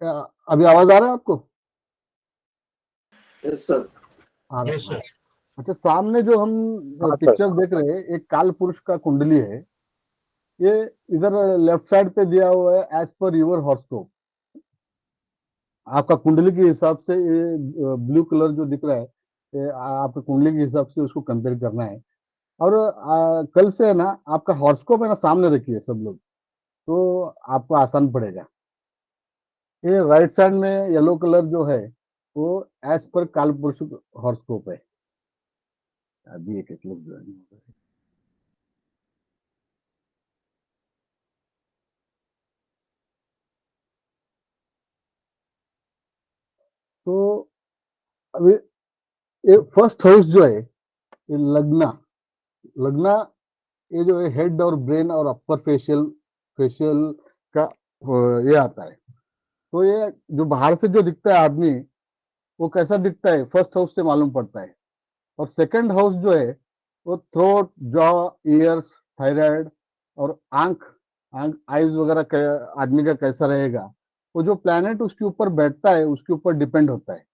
अभी आवाज आ रहा है आपको? Yes sir. आ रहा है, हाँ। अच्छा, सामने जो हम पिक्चर देख रहे हैं, एक काल पुरुष का कुंडली है। ये इधर लेफ्ट साइड पे दिया हुआ है, एज पर योर हॉरोस्कोप। आपका कुंडली के हिसाब से ये ब्लू कलर जो दिख रहा है, ये आपका कुंडली के हिसाब से उसको कंपेयर करना है। और कल से है ना, आपका हॉरोस्कोप है ना, सामने रखिए सब लोग, तो आपको आसान पड़ेगा। ये राइट साइड में येलो कलर जो है, वो एज पर काल पुरुष हॉरोस्कोप है। अभी एक एक लोग जो है, तो अभी ये फर्स्ट हाउस जो है, ये लग्ना। लग्ना, ये जो है हेड और ब्रेन और अपर फेशियल फेशियल का ये आता है। तो ये जो बाहर से जो दिखता है आदमी, वो कैसा दिखता है फर्स्ट हाउस से मालूम पड़ता है। और सेकंड हाउस जो है, वो थ्रोट, जॉ, ईयर्स, थायराइड और आंख आंख आईज वगैरह आदमी का कैसा रहेगा, वो जो प्लैनेट उसके ऊपर बैठता है उसके ऊपर डिपेंड होता है।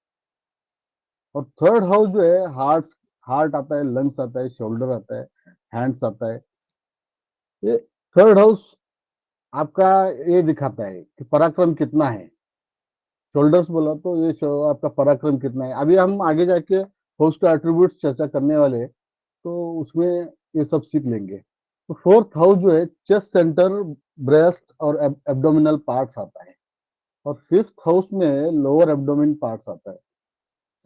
और थर्ड हाउस जो है, हार्ट हार्ट आता है, लंग्स आता है, शोल्डर आता है, हैंड्स आता है। ये थर्ड हाउस आपका ये दिखाता है कि पराक्रम कितना है। शोल्डर्स बोला तो ये आपका पराक्रम कितना है। अभी हम आगे जाके हाउस का एट्रीब्यूट्स चर्चा करने वाले हैं, तो उसमें ये सब सीख लेंगे। तो फोर्थ हाउस जो है, चेस्ट सेंटर, ब्रेस्ट और एब्डोमिनल पार्ट्स आता है। और फिफ्थ हाउस में लोअर एब्डोमिन पार्ट्स आता है।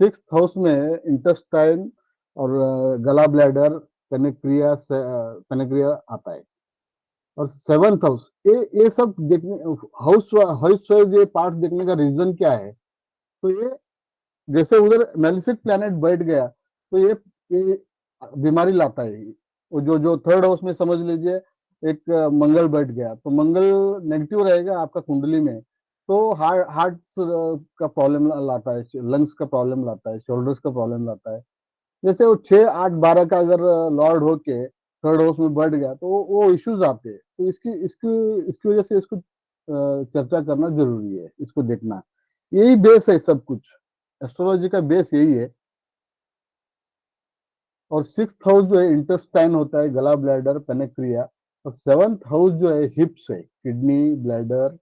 सिक्स्थ हाउस में इंटेस्टाइन और गला, ब्लैडर, पेनेक्रिया आता है। और सेवंथ हाउस, ये सब देखने, हाउस हाउस वाइज ये पार्ट देखने का रीजन क्या है? तो ये जैसे उधर मेलिफिक प्लैनेट बैठ गया, तो ये बीमारी लाता है। वो जो जो थर्ड हाउस में समझ लीजिए, एक मंगल बैठ गया, तो मंगल नेगेटिव रहेगा आपका कुंडली में, तो हार्ट का प्रॉब्लम लाता है, लंग्स का प्रॉब्लम लाता है, शोल्डर्स का प्रॉब्लम लाता है। जैसे वो 6 8 12 का अगर लॉर्ड होके थर्ड हाउस में बैठ गया, तो वो इश्यूज आते हैं। तो इसकी इसकी इसकी वजह से इसको चर्चा करना जरूरी है, इसको देखना। यही बेस है सब कुछ, एस्ट्रोलॉजी का बेस यही है। और सिक्स हाउस जो है इंटेस्टाइन होता है, गला, ब्लैडर, पेनेक्रिया। और सेवंथ हाउस जो है हिप्स है, किडनी, ब्लैडर।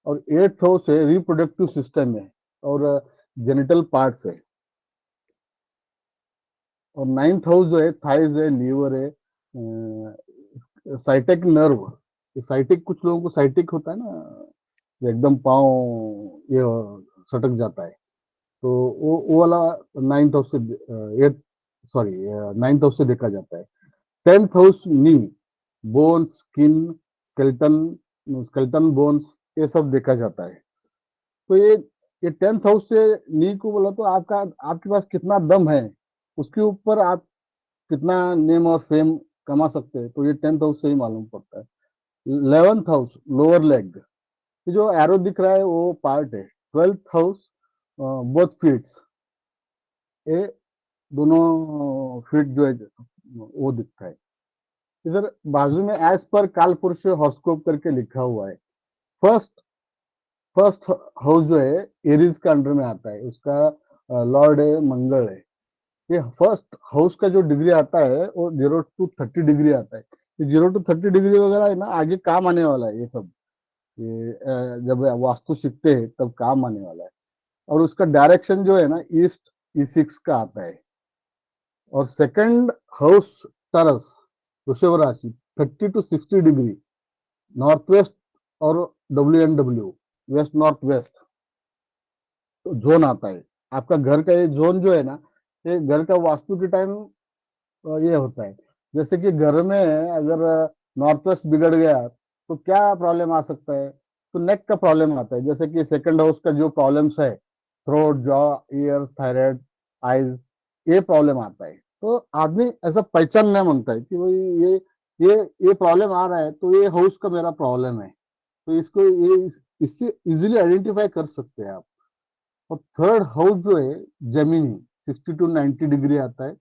और एट्थ हाउस है रिप्रोडक्टिव सिस्टम है और जेनिटल पार्ट्स है। और नाइन्थ हाउस जो है थाइज है, लीवर है, साइटेक नर्व। साइटिक, कुछ लोगों को साइटिक होता है ना, ये एकदम पाँव ये सटक जाता है, तो वो वाला नाइन्थ हाउस से, एट सॉरी नाइन्थ हाउस से देखा जाता है। Tenth house knee, bones, skin, skeleton skeleton bones, ये सब देखा जाता है। तो ये टेंथ हाउस से नी को बोला तो आपका आपके पास कितना दम है, उसके ऊपर आप कितना नेम और फेम कमा सकते हैं, तो ये टेंथ हाउस से ही मालूम पड़ता है। 11th हाउस लोअर लेग, ये जो एरो दिख रहा है वो पार्ट है। 12th हाउस बोथ फीट्स, ये दोनों फीट जो है वो दिखता है। इधर बाजू में एज पर काल पुरुष हॉरोस्कोप करके लिखा हुआ है। फर्स्ट फर्स्ट हाउस जो है एरीज का अंडर में आता है, उसका लॉर्ड है मंगल है। ये फर्स्ट हाउस का जो डिग्री आता है वो 0 to 30 डिग्री आता है। ये 0 to 30 डिग्री वगैरह है ना, आगे काम आने वाला है ये सब। ये जब वास्तु सीखते हैं तब काम आने वाला है। और उसका डायरेक्शन जो है ना, ईस्ट E6 का आता है। और सेकंड हाउस टरस, वृषभ राशि, 30 to 60 डिग्री नॉर्थ वेस्ट और WNW, west north west zone आता है। आपका घर का ये जोन जो है ना, ये घर का वास्तु के टाइम ये होता है। जैसे कि घर में अगर नॉर्थ वेस्ट बिगड़ गया, तो क्या प्रॉब्लम आ सकता है? तो नेक का प्रॉब्लम आता है। जैसे कि सेकंड हाउस का जो प्रॉब्लम्स है, throat, jaw, year, thyroid, eyes, ये प्रॉब्लम आता है। तो आदमी ऐसा पहचानना मांगता है कि भाई ये ये प्रॉब्लम आ रहा है, तो ये हाउस का मेरा प्रॉब्लम है। तो इसको ये इससे इजीली आइडेंटिफाई कर सकते हैं आप। और थर्ड हाउस जो है जेमिनी, 60 to 90 डिग्री आता है,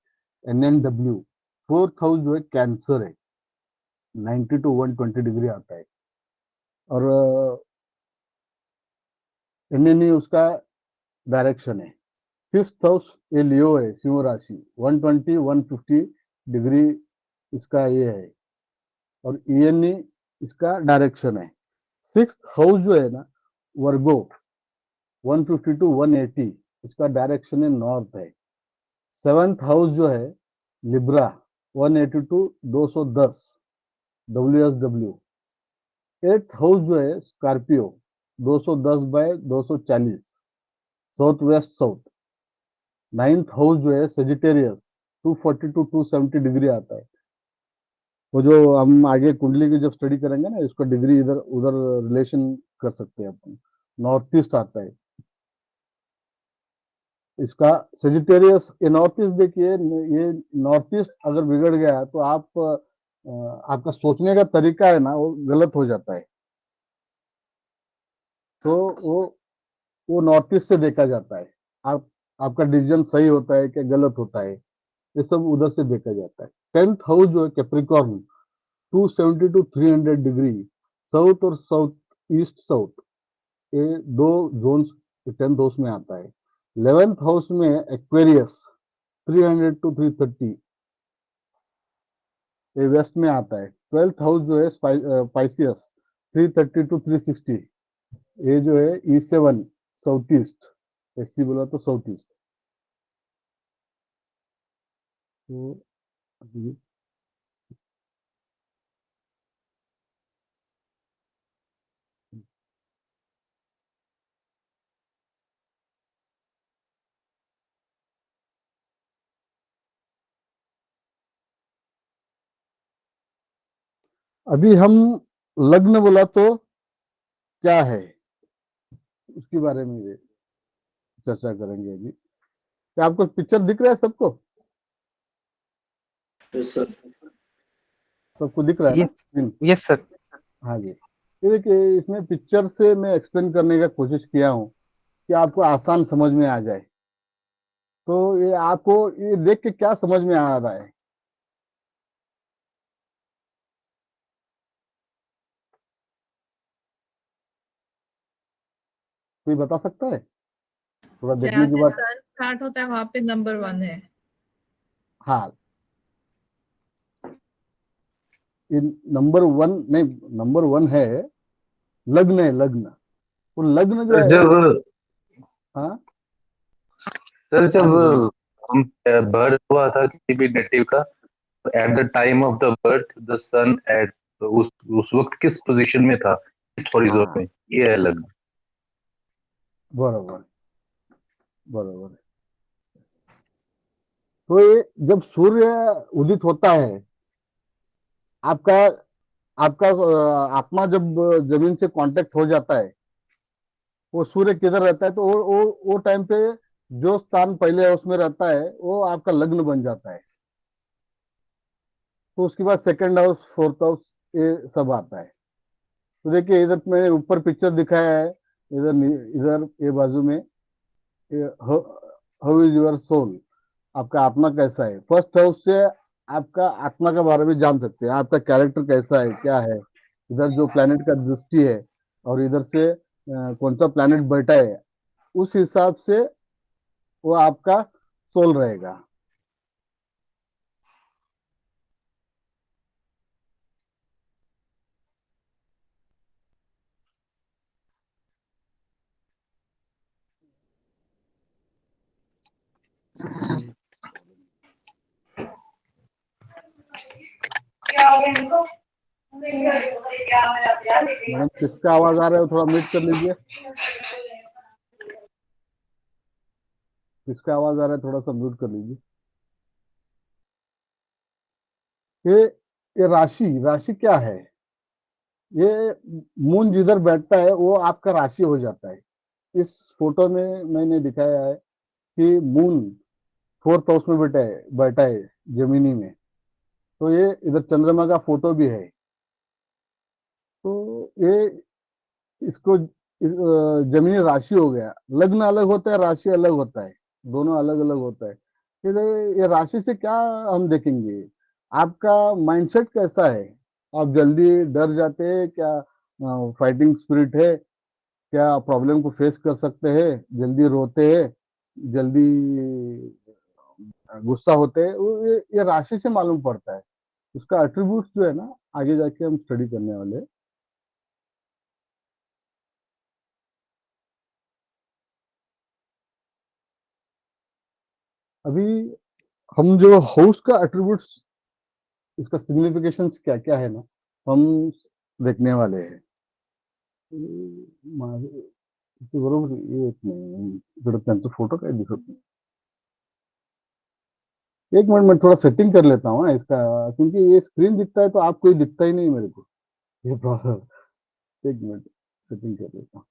NNW। फोर्थ हाउस जो है कैंसर है, 90 to 120 डिग्री आता है। और एनएनई उसका डायरेक्शन है। फिफ्थ हाउस ये लियो है, सिंह राशि, 120 150 डिग्री इसका ये है, और ईएनई इसका डायरेक्शन है। सिक्स्थ हाउस जो है ना, वर्गो, 150 टू 180 इसका डायरेक्शन है नॉर्थ है। सेवंथ हाउस जो है Libra, 180 to 210 WSW। Eighth house जो है Scorpio, 210 by 240 south west south. Ninth house जो है सेजिटेरियस, 240 टू 270 डिग्री आता है। वो जो हम आगे कुंडली की जब स्टडी करेंगे ना, इसका डिग्री इधर उधर रिलेशन कर सकते हैं अपन। नॉर्थ ईस्ट आता है इसका सेजिटेरियस। ये नॉर्थ ईस्ट देखिए, ये नॉर्थ ईस्ट अगर बिगड़ गया तो आप आपका सोचने का तरीका है ना, वो गलत हो जाता है। तो वो नॉर्थ ईस्ट से देखा जाता है। आप आपका डिसीजन सही होता है कि गलत होता है, ये सब उधर से देखा जाता है। टेंथ हाउस जो है कैप्रिकॉर्न, 270 टू 300 डिग्री साउथ और साउथ ईस्ट साउथ, ये दो जोन्स टेंथ हाउस में आता है। 11th हाउस में एक्वेरियस, 300 टू 330, ये वेस्ट में आता है। 12th हाउस जो है पाइसियस, 330 टू 360, ये जो है E7 साउथ ईस्ट, एससी बोला तो साउथ ईस्ट। तो अभी हम लग्न बोला तो क्या है, उसके बारे में ये चर्चा करेंगे अभी। क्या आपको पिक्चर दिख रहा है सबको? Yes sir. सबको दिख रहा है ना यस। स्क्रीन? Yes sir. हाँ जी। ये देखिए, इसमें पिक्चर से मैं एक्सप्लेन करने का कोशिश किया हूँ कि आपको आसान समझ में आ जाए। तो ये आपको ये देख के क्या समझ में आ रहा है? कोई बता सकता है? थोड़ा देखने जहाँ के से बाद। सन स्टार्ट होता है वहां पे नंबर 1 है। हाँ, ये नंबर 1 नहीं, नंबर 1 है, लग्न है, लग्न। वो लग्न जो सर है। जब हाँ सर हाँ जब जी बोलिए। हम बर्थ हुआ था किसी भी नेटिव का, at the time of the birth the sun at उस वक्त किस पोजीशन में था इस हॉरिजॉन हाँ, में, ये है लग्न। बरोबर, बरोबर। तो ये जब सूर्य उदित होता है, आपका आपका आत्मा जब जमीन से कांटेक्ट हो जाता है, वो सूर्य किधर रहता है, तो वो टाइम पे जो स्थान पहले उसमें रहता है वो आपका लग्न बन जाता है। तो उसके बाद सेकंड हाउस, फोर्थ हाउस, ये सब आता है। तो देखिए, इधर मैंने ऊपर पिक्चर दिखाया है, इधर इधर ये बाजू में, हाउ इज योर सोल, आपका आत्मा कैसा है। फर्स्ट हाउस से आपका आत्मा के बारे में जान सकते हैं, आपका कैरेक्टर कैसा है, क्या है। इधर जो प्लेनेट का दृष्टि है, और इधर से कौन सा प्लेनेट बैठा है, उस हिसाब से वो आपका सोल रहेगा। मैडम, किसका आवाज आ रहा है, थोड़ा म्यूट कर लीजिए। किसका आवाज आ रहा है, थोड़ा सा म्यूट कर लीजिए। ये ये राशि, राशि क्या है? ये मून जिधर बैठता है वो आपका राशि हो जाता है। इस फोटो में मैंने दिखाया है कि मून फोर्थ हाउस में बैठा है जमीनी में। तो ये इधर चंद्रमा का फोटो भी है। तो ये इसको जमीनी राशि हो गया। लग्न अलग होता है, राशि अलग होता है, दोनों अलग अलग होता है। फिर ये राशि से क्या हम देखेंगे, आपका माइंडसेट कैसा है। आप जल्दी डर जाते हैं क्या, फाइटिंग स्पिरिट है क्या प्रॉब्लम को फेस कर सकते हैं, जल्दी रोते हैं, जल्दी गुस्सा होते हैं, ये राशि से मालूम पड़ता है। उसका एट्रीब्यूट्स जो है ना, आगे जाके हम स्टडी करने वाले हैं। अभी हम जो हाउस का एट्रीब्यूट्स, इसका सिग्निफिकेशंस क्या क्या है ना, हम देखने वाले हैं। ते बरोबर येत नाही इकडं, त्यांचं फोटो काय दिसत नाही। एक मिनट में थोड़ा सेटिंग कर लेता हूँ इसका, क्योंकि ये स्क्रीन दिखता है तो आप कोई दिखता ही नहीं मेरे को, ये प्रॉब्लम। एक मिनट सेटिंग कर लेता हूँ।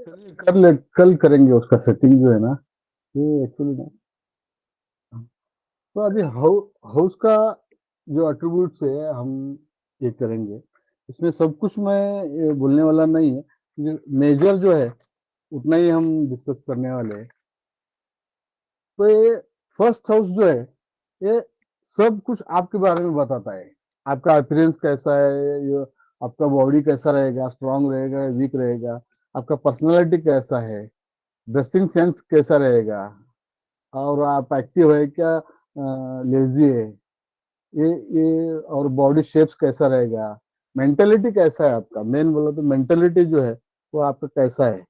चलिए कल करेंगे उसका सेटिंग जो है ना, ये एक्चुअली ना। तो अभी हाउस का जो एट्रीब्यूट्स है हम ये करेंगे। इसमें सब कुछ मैं ये बोलने वाला नहीं है, मेजर जो है उतना ही हम डिस्कस करने वाले हैं। तो ये फर्स्ट हाउस जो है, ये सब कुछ आपके बारे में बताता है। आपका अपीयरेंस कैसा है, ये आपका बॉडी कैसा रहेगा, स्ट्रांग रहेगा, वीक रहेगा, आपका पर्सनालिटी कैसा है, ड्रेसिंग सेंस कैसा रहेगा, और आप एक्टिव है क्या, लेजी है, ये और बॉडी शेप्स कैसा रहेगा, मेंटेलिटी कैसा है आपका। मेन बोला तो मेंटेलिटी जो है वो आपका कैसा है,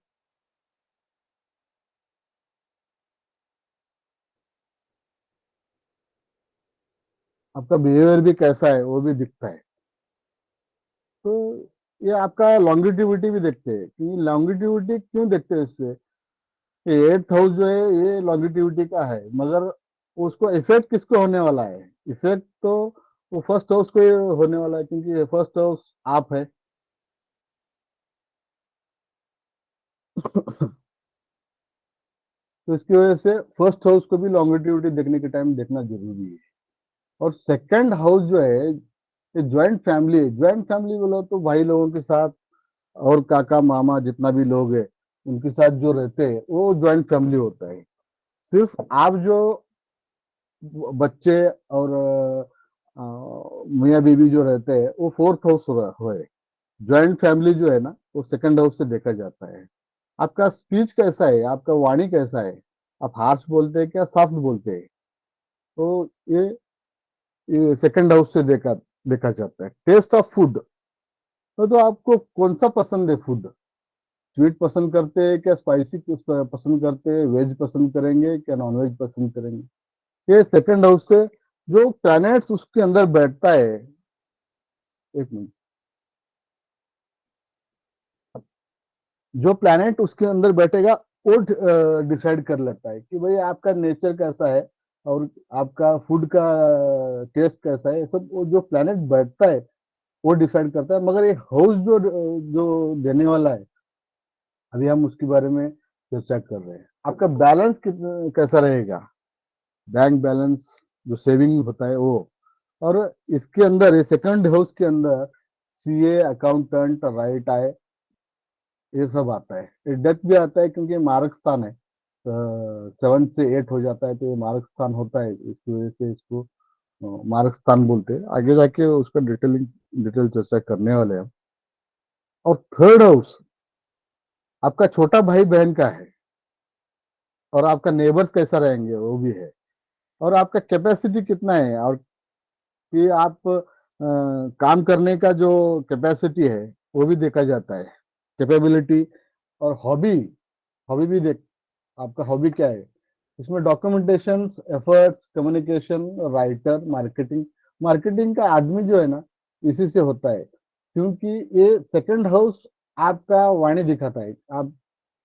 आपका बिहेवियर भी कैसा है वो भी दिखता है। तो ये आपका लॉन्गिटिविटी भी देखते हैं कि लॉन्गिटिविटी क्यों देखते हैं इससे, ये 8th हाउस जो है ये लॉन्गिटिविटी का है, मगर उसको इफेक्ट किसको होने वाला है, इफेक्ट तो वो फर्स्ट हाउस को ही होने वाला है, क्योंकि फर्स्ट हाउस आप है। तो इसकी वजह से फर्स्ट हाउस को भी लॉन्गिटिविटी देखने के टाइम देखना जरूरी है। और सेकंड हाउस जो है, ये ज्वाइंट फैमिली है। ज्वाइंट फैमिली बोलो तो भाई लोगों के साथ और काका मामा जितना भी लोग है उनके साथ जो रहते हैं वो ज्वाइंट फैमिली होता है। सिर्फ आप जो बच्चे और मियाँ बीवी जो रहते हैं वो फोर्थ हाउस है। ज्वाइंट फैमिली जो है ना वो सेकंड हाउस से देखा जाता है। आपका स्पीच कैसा है, आपका वाणी कैसा है, आप हार्श बोलते हैं क्या सॉफ्ट बोलते हैं, तो ये सेकंड हाउस से देखा देखा जाता है। टेस्ट ऑफ फूड, तो आपको कौन सा पसंद है फूड, स्वीट पसंद करते हैं क्या स्पाइसी पसंद करते हैं, वेज पसंद करेंगे क्या नॉन वेज पसंद करेंगे। ये सेकंड हाउस से जो प्लैनेट्स उसके अंदर बैठता है, एक मिनट, जो प्लैनेट उसके अंदर बैठेगा वो डिसाइड कर लेता है कि भाई आपका नेचर कैसा है और आपका फूड का टेस्ट कैसा है। सब वो जो प्लैनेट बैठता है वो डिसाइड करता है। मगर ये हाउस जो जो देने वाला है, अभी हम उसके बारे में चर्चा कर रहे हैं। आपका बैलेंस कितना कैसा रहेगा, बैंक बैलेंस जो सेविंग होता है वो। और इसके अंदर ये सेकंड हाउस के अंदर सीए, अकाउंटेंट, राइट आए, ये सब आता है। ये डेथ भी आता है क्योंकि मार्क स्थान है, 7 से 8 हो जाता है तो ये मार्क स्थान होता है, इसकी वजह से इसको मार्क स्थान बोलते हैं। आगे जाके उसका डिटेल चर्चा करने वाले हैं हम। और थर्ड हाउस आपका छोटा भाई बहन का है, और आपका नेबर्स कैसा रहेंगे वो भी है, और आपका कैपेसिटी कितना है, और कि आप काम करने का जो कैपेसिटी है वो भी देखा जाता है, कैपेबिलिटी। और हॉबी, हॉबी भी देख, आपका हॉबी क्या है, इसमें documentation, efforts, communication, writer, marketing. Marketing का आदमी जो है ना, इसी से होता है, क्योंकि ये सेकंड हाउस आपका वाणी दिखाता है, आप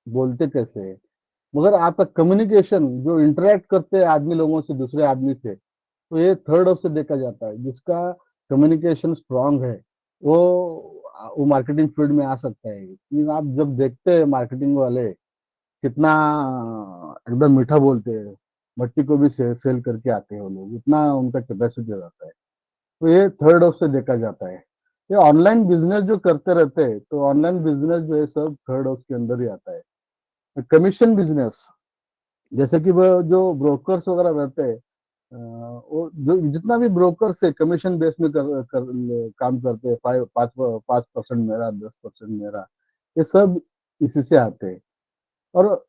बोलते कैसे हैं। मगर आपका कम्युनिकेशन जो इंटरेक्ट करते हैं आदमी लोगों से, दूसरे आदमी से, तो ये थर्ड हाउस से देखा जाता है। जिसका कम्युनिकेशन स्ट्रांग है वो वो मार्केटिंग फील्ड में आ सकता है। कि आप जब देखते हैं मार्केटिंग वाले कितना एकदम मीठा बोलते हैं, मट्टी को भी सेल करके आते हैं वो लोग, इतना उनका कैपेसिटी रहता है। तो ये थर्ड हाउस से देखा जाता है। ये ऑनलाइन बिजनेस जो करते रहते हैं, तो ऑनलाइन बिजनेस जो है सब थर्ड हाउस के अंदर ही आता है। कमीशन बिजनेस, जैसे कि वो जो ब्रोकर्स वगैरह रहते हैं, वो जो जितना भी ब्रोकर्स है कमीशन बेस में काम करते हैं, 5% मेरा, 10% मेरा, ये सब इसी से आते हैं। और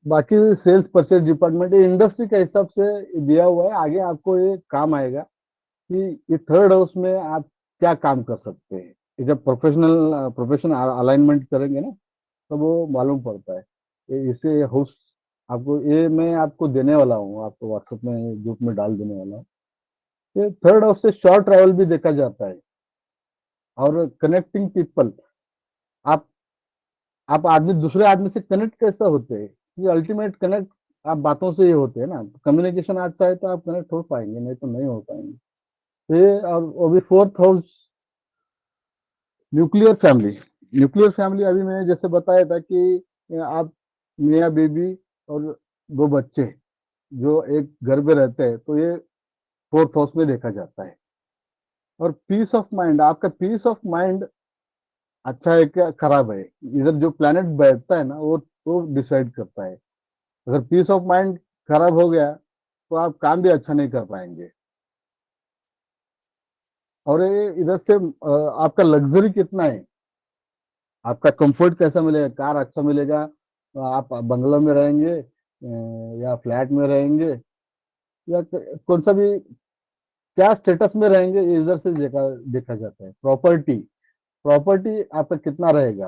बाकी सेल्स परचेज डिपार्टमेंट इंडस्ट्री के हिसाब से दिया हुआ है, आगे आपको ये काम आएगा कि ये थर्ड हाउस में आप क्या काम कर सकते हैं। ये जब प्रोफेशनल अलाइनमेंट करेंगे ना, तब वो मालूम पड़ता है। इसे हाउस आपको, ये मैं आपको देने वाला हूँ, आपको व्हाट्सएप में ग्रुप में डाल देने वाला हूँ। ये थर्ड हाउस से शॉर्ट ट्रैवल भी देखा जाता है। और कनेक्टिंग पीपल, आप आप आदमी दूसरे आदमी से कनेक्ट कैसे होते हैं, ये अल्टीमेट कनेक्ट आप बातों से ही होते हैं ना। कम्युनिकेशन अच्छा है तो आप कनेक्ट हो पाएंगे, नहीं तो नहीं हो पाएंगे। तो ये, और वो भी fourth house, nuclear family. Nuclear family अभी मैंने जैसे बताया था कि आप मियाँ बीबी और दो बच्चे जो एक घर पे रहते हैं, तो ये फोर्थ हाउस में देखा जाता है। और पीस ऑफ माइंड, आपका पीस ऑफ माइंड अच्छा है क्या खराब है, इधर जो प्लेनेट बैठता है ना वो डिसाइड करता है। अगर पीस ऑफ माइंड खराब हो गया तो आप काम भी अच्छा नहीं कर पाएंगे। और ये इधर से आपका लग्जरी कितना है, आपका कंफर्ट कैसा मिलेगा, कार अच्छा मिलेगा, आप बंगलो में रहेंगे या फ्लैट में रहेंगे, या कौन सा भी, क्या स्टेटस में रहेंगे, ये इधर से देखा देखा जाता है। प्रॉपर्टी, प्रॉपर्टी आपका कितना रहेगा,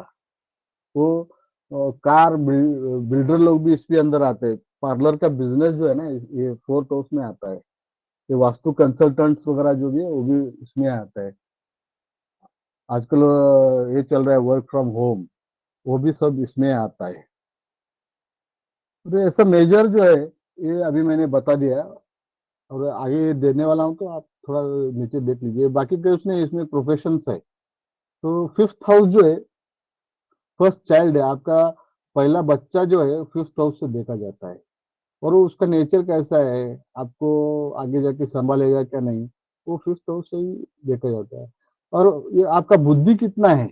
वो कार बिल्डर लोग भी इसके अंदर आते हैं। पार्लर का बिजनेस जो है ना, ये फोर्थ हाउस में आता है। ये वास्तु कंसल्टेंट्स वगैरह जो भी है वो भी इसमें आता है। आजकल ये चल रहा है वर्क फ्रॉम होम, वो भी सब इसमें आता है। तो ऐसा मेजर जो है, ये अभी मैंने बता दिया, और आगे देने वाला हूँ, तो आप थोड़ा नीचे देख लीजिए। बाकी के उसमें इसमें प्रोफेशंस है। तो फिफ्थ हाउस जो है, फर्स्ट चाइल्ड है आपका, पहला बच्चा जो है फिफ्थ हाउस से देखा जाता है। और वो उसका नेचर कैसा है, आपको आगे जाके संभालेगा क्या नहीं, वो फिफ्थ हाउस से ही देखा जाता है। और ये आपका बुद्धि कितना है,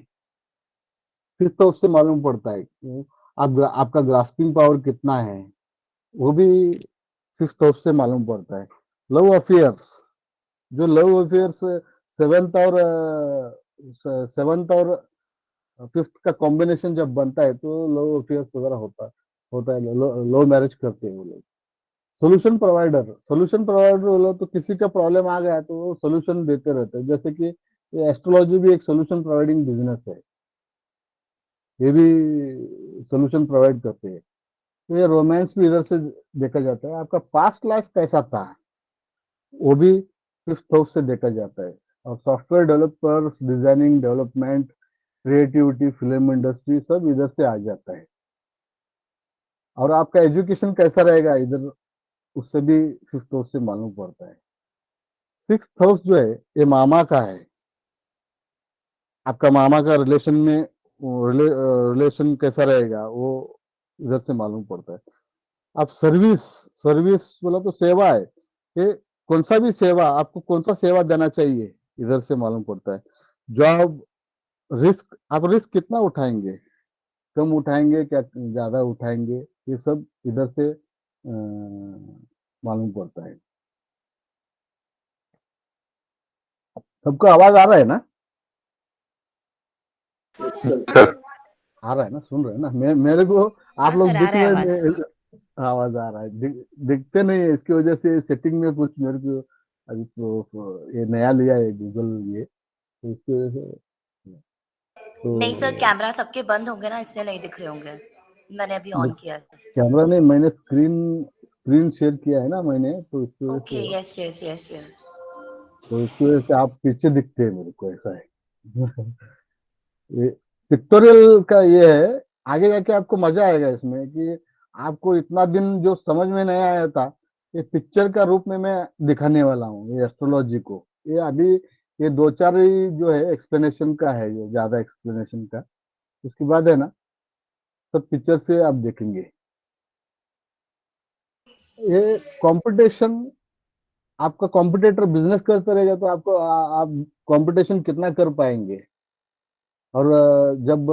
फिफ्थ हाउस से मालूम पड़ता है कि आपका ग्रास्पिंग पावर कितना है, वो भी फिफ्थ हाउस से मालूम पड़ता है। लव अफेयर्स, जो लव अफेयर्स सेवेंथ और सेवेंथ और फिफ्थ का कॉम्बिनेशन जब बनता है, तो लव अफेयर्स वगैरह होता होता है, लो मैरिज करते हैं वो लोग। सोल्यूशन प्रोवाइडर, सोल्यूशन प्रोवाइडर बोलो तो किसी का प्रॉब्लम आ गया तो वो सोल्यूशन देते रहते हैं। जैसे कि एस्ट्रोलॉजी भी एक सोल्यूशन प्रोवाइडिंग बिजनेस है, ये भी सोल्यूशन प्रोवाइड करते हैं। तो ये रोमांस भी इधर से देखा जाता है। आपका पास्ट लाइफ कैसा था, वो भी फिफ्थ हाउस से देखा जाता है। और software developers, designing, development, creativity, film industry, सब इधर से आ जाता है। और आपका एजुकेशन कैसा रहेगा इधर, उससे भी फिफ्थ हाउस से मालूम पड़ता है। सिक्स हाउस जो है, ये मामा का है। आपका मामा का रिलेशन में रिलेशन कैसा रहेगा, वो इधर से मालूम पड़ता है। आप सर्विस, सर्विस बोला तो सेवा है, ये कौन सा भी सेवा, आपको कौन सा सेवा देना चाहिए, इधर से मालूम पड़ता है। जॉब, रिस्क, आप रिस्क कितना उठाएंगे, कम उठाएंगे क्या ज्यादा उठाएंगे, ये सब इधर से मालूम पड़ता है। सबको आवाज आ रहा है ना, सर आ रहा है ना, सुन रहे हैं ना, मेरे को आप हाँ लोग सर, आ दिख रहा है रहे आवाज। हैं, आवाज आ रहा है, दिखते नहीं है, इसकी वजह से सेटिंग में कुछ मेरे को अभी तो ये नया लिया है गूगल, ये तो इसकी वजह से नहीं सर, तो कैमरा सबके बंद होंगे ना, इसलिए नहीं दिख रहे होंगे। मैंने अभी ऑन किया है। कैमरा नहीं, मैंने स्क्रीन स्क्रीन शेयर किया है ना मैंने, तो इसकी वजह ओके, से, यस यस यस यस। तो इसकी वजह से आप पीछे दिखते हैं मेरे को, ऐसा है। ये पिक्टोरियल का ये है, आगे जाके आपको मजा आएगा इसमें कि आपको इतना दिन जो समझ में नहीं आया था, ये पिक्चर का रूप में मैं दिखाने वाला हूँ, ये एस्ट्रोलॉजी को। ये अभी ये दो चार ही जो है एक्सप्लेनेशन का है, ये ज्यादा एक्सप्लेनेशन का, उसके बाद है ना सब पिक्चर से आप देखेंगे। ये कंपटीशन, आपका कॉम्पिटिटर बिजनेस करते रहेगा तो आपको आप कंपटीशन कितना कर पाएंगे। और जब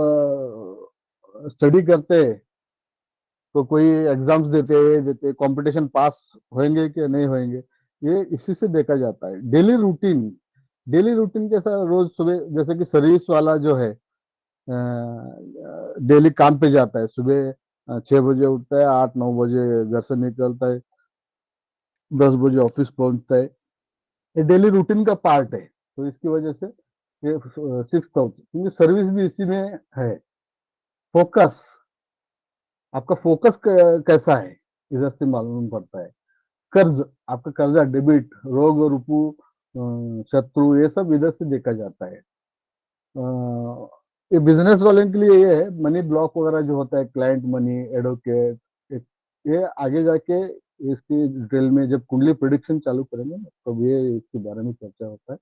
स्टडी करते हैं तो कोई एग्जाम्स देते कंपटीशन पास होंगे कि नहीं होंगे, ये इसी से देखा जाता है। डेली रूटीन कैसा, रोज सुबह जैसे कि सर्विस वाला जो है डेली काम पे जाता है, सुबह 6 बजे उठता है, 8 9 बजे घर से निकलता है, 10 बजे ऑफिस पहुंचता है। ये डेली रूटीन का पार्ट है, तो इसकी वजह से ये 6,000, क्योंकि सर्विस भी इसी में है। फोकस, आपका फोकस कैसा है, इधर से मालूम पड़ता है। कर्ज, आपका कर्जा डेबिट, रोग रुपू, शत्रु, ये सब इधर से देखा जाता है। ये बिजनेस वाले के लिए ये है, मनी ब्लॉक वगैरह जो होता है, क्लाइंट मनी, एडवोकेट, ये आगे जाके इसकी डिटेल में जब कुंडली प्रिडिक्शन चालू करेंगे ना, तब ये इसके बारे में चर्चा होता है।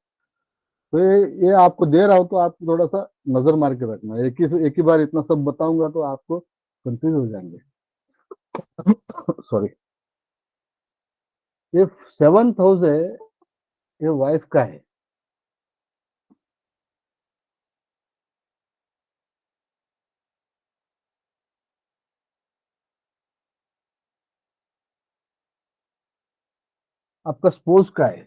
तो ये आपको दे रहा हो तो आप थोड़ा सा नजर मार के रखना, एक ही बार इतना सब बताऊंगा तो आपको कंफ्यूज हो जाएंगे। सॉरी। ये 7th हाउस है, ये वाइफ का है। आपका स्पोर्ट्स का है।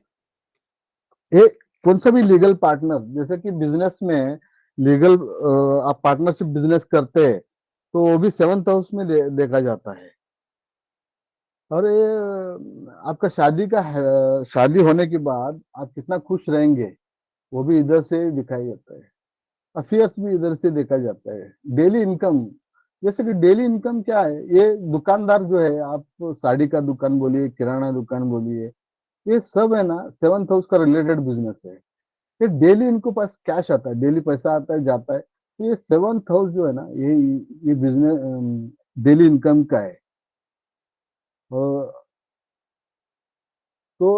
ये कौन सा भी लीगल पार्टनर, जैसे कि बिजनेस में लीगल आप पार्टनरशिप बिजनेस करते हैं तो वो भी 7th हाउस में देखा जाता है। और ये आपका शादी का शादी होने के बाद आप कितना खुश रहेंगे, वो भी इधर से दिखाई जाता है। अफेयर्स भी इधर से देखा जाता है। डेली इनकम, जैसे कि डेली इनकम क्या है, ये दुकानदार जो है, आप साड़ी का दुकान बोलिए, किराना दुकान बोलिए, ये सब है ना 7th हाउस का रिलेटेड बिजनेस है। ये डेली इनको पास कैश आता है, डेली पैसा आता है जाता है, तो ये 7th हाउस जो है ना, ये बिजनेस डेली इनकम का है। और तो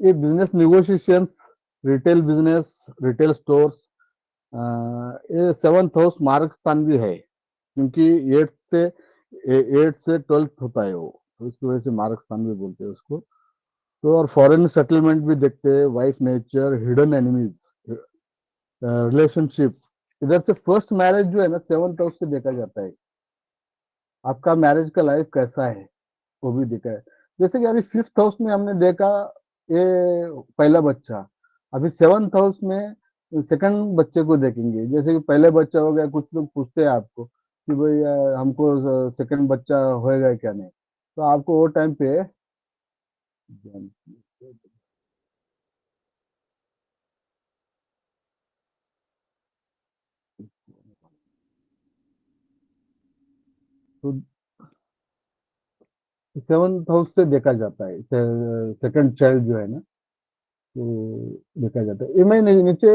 ये business negotiations, retail business, retail stores, ये 7th हाउस मार्ग स्थान भी है, क्योंकि 8 से 12th होता है वो, तो इसकी वजह से मार्ग स्थान भी बोलते हैं उसको। तो और फॉरेन सेटलमेंट भी देखते हैं, wife nature, hidden enemies, relationship, इधर से फर्स्ट मैरिज जो है ना 7th हाउस से देखा जाता है। आपका मैरिज का लाइफ कैसा है, वो भी देखा है। जैसे कि अभी 5th हाउस में हमने देखा ये पहला बच्चा, अभी 7th हाउस में सेकंड बच्चे को देखेंगे। जैसे कि पहले बच्चा हो गया, कुछ लोग पूछते हैं आपको कि भाई हमको सेकंड बच्चा होएगा क्या नहीं, तो आपको वो टाइम पे तो 7th हाउस से देखा जाता है, सेकंड चाइल्ड जो है ना, तो देखा जाता है। ये मैं नीचे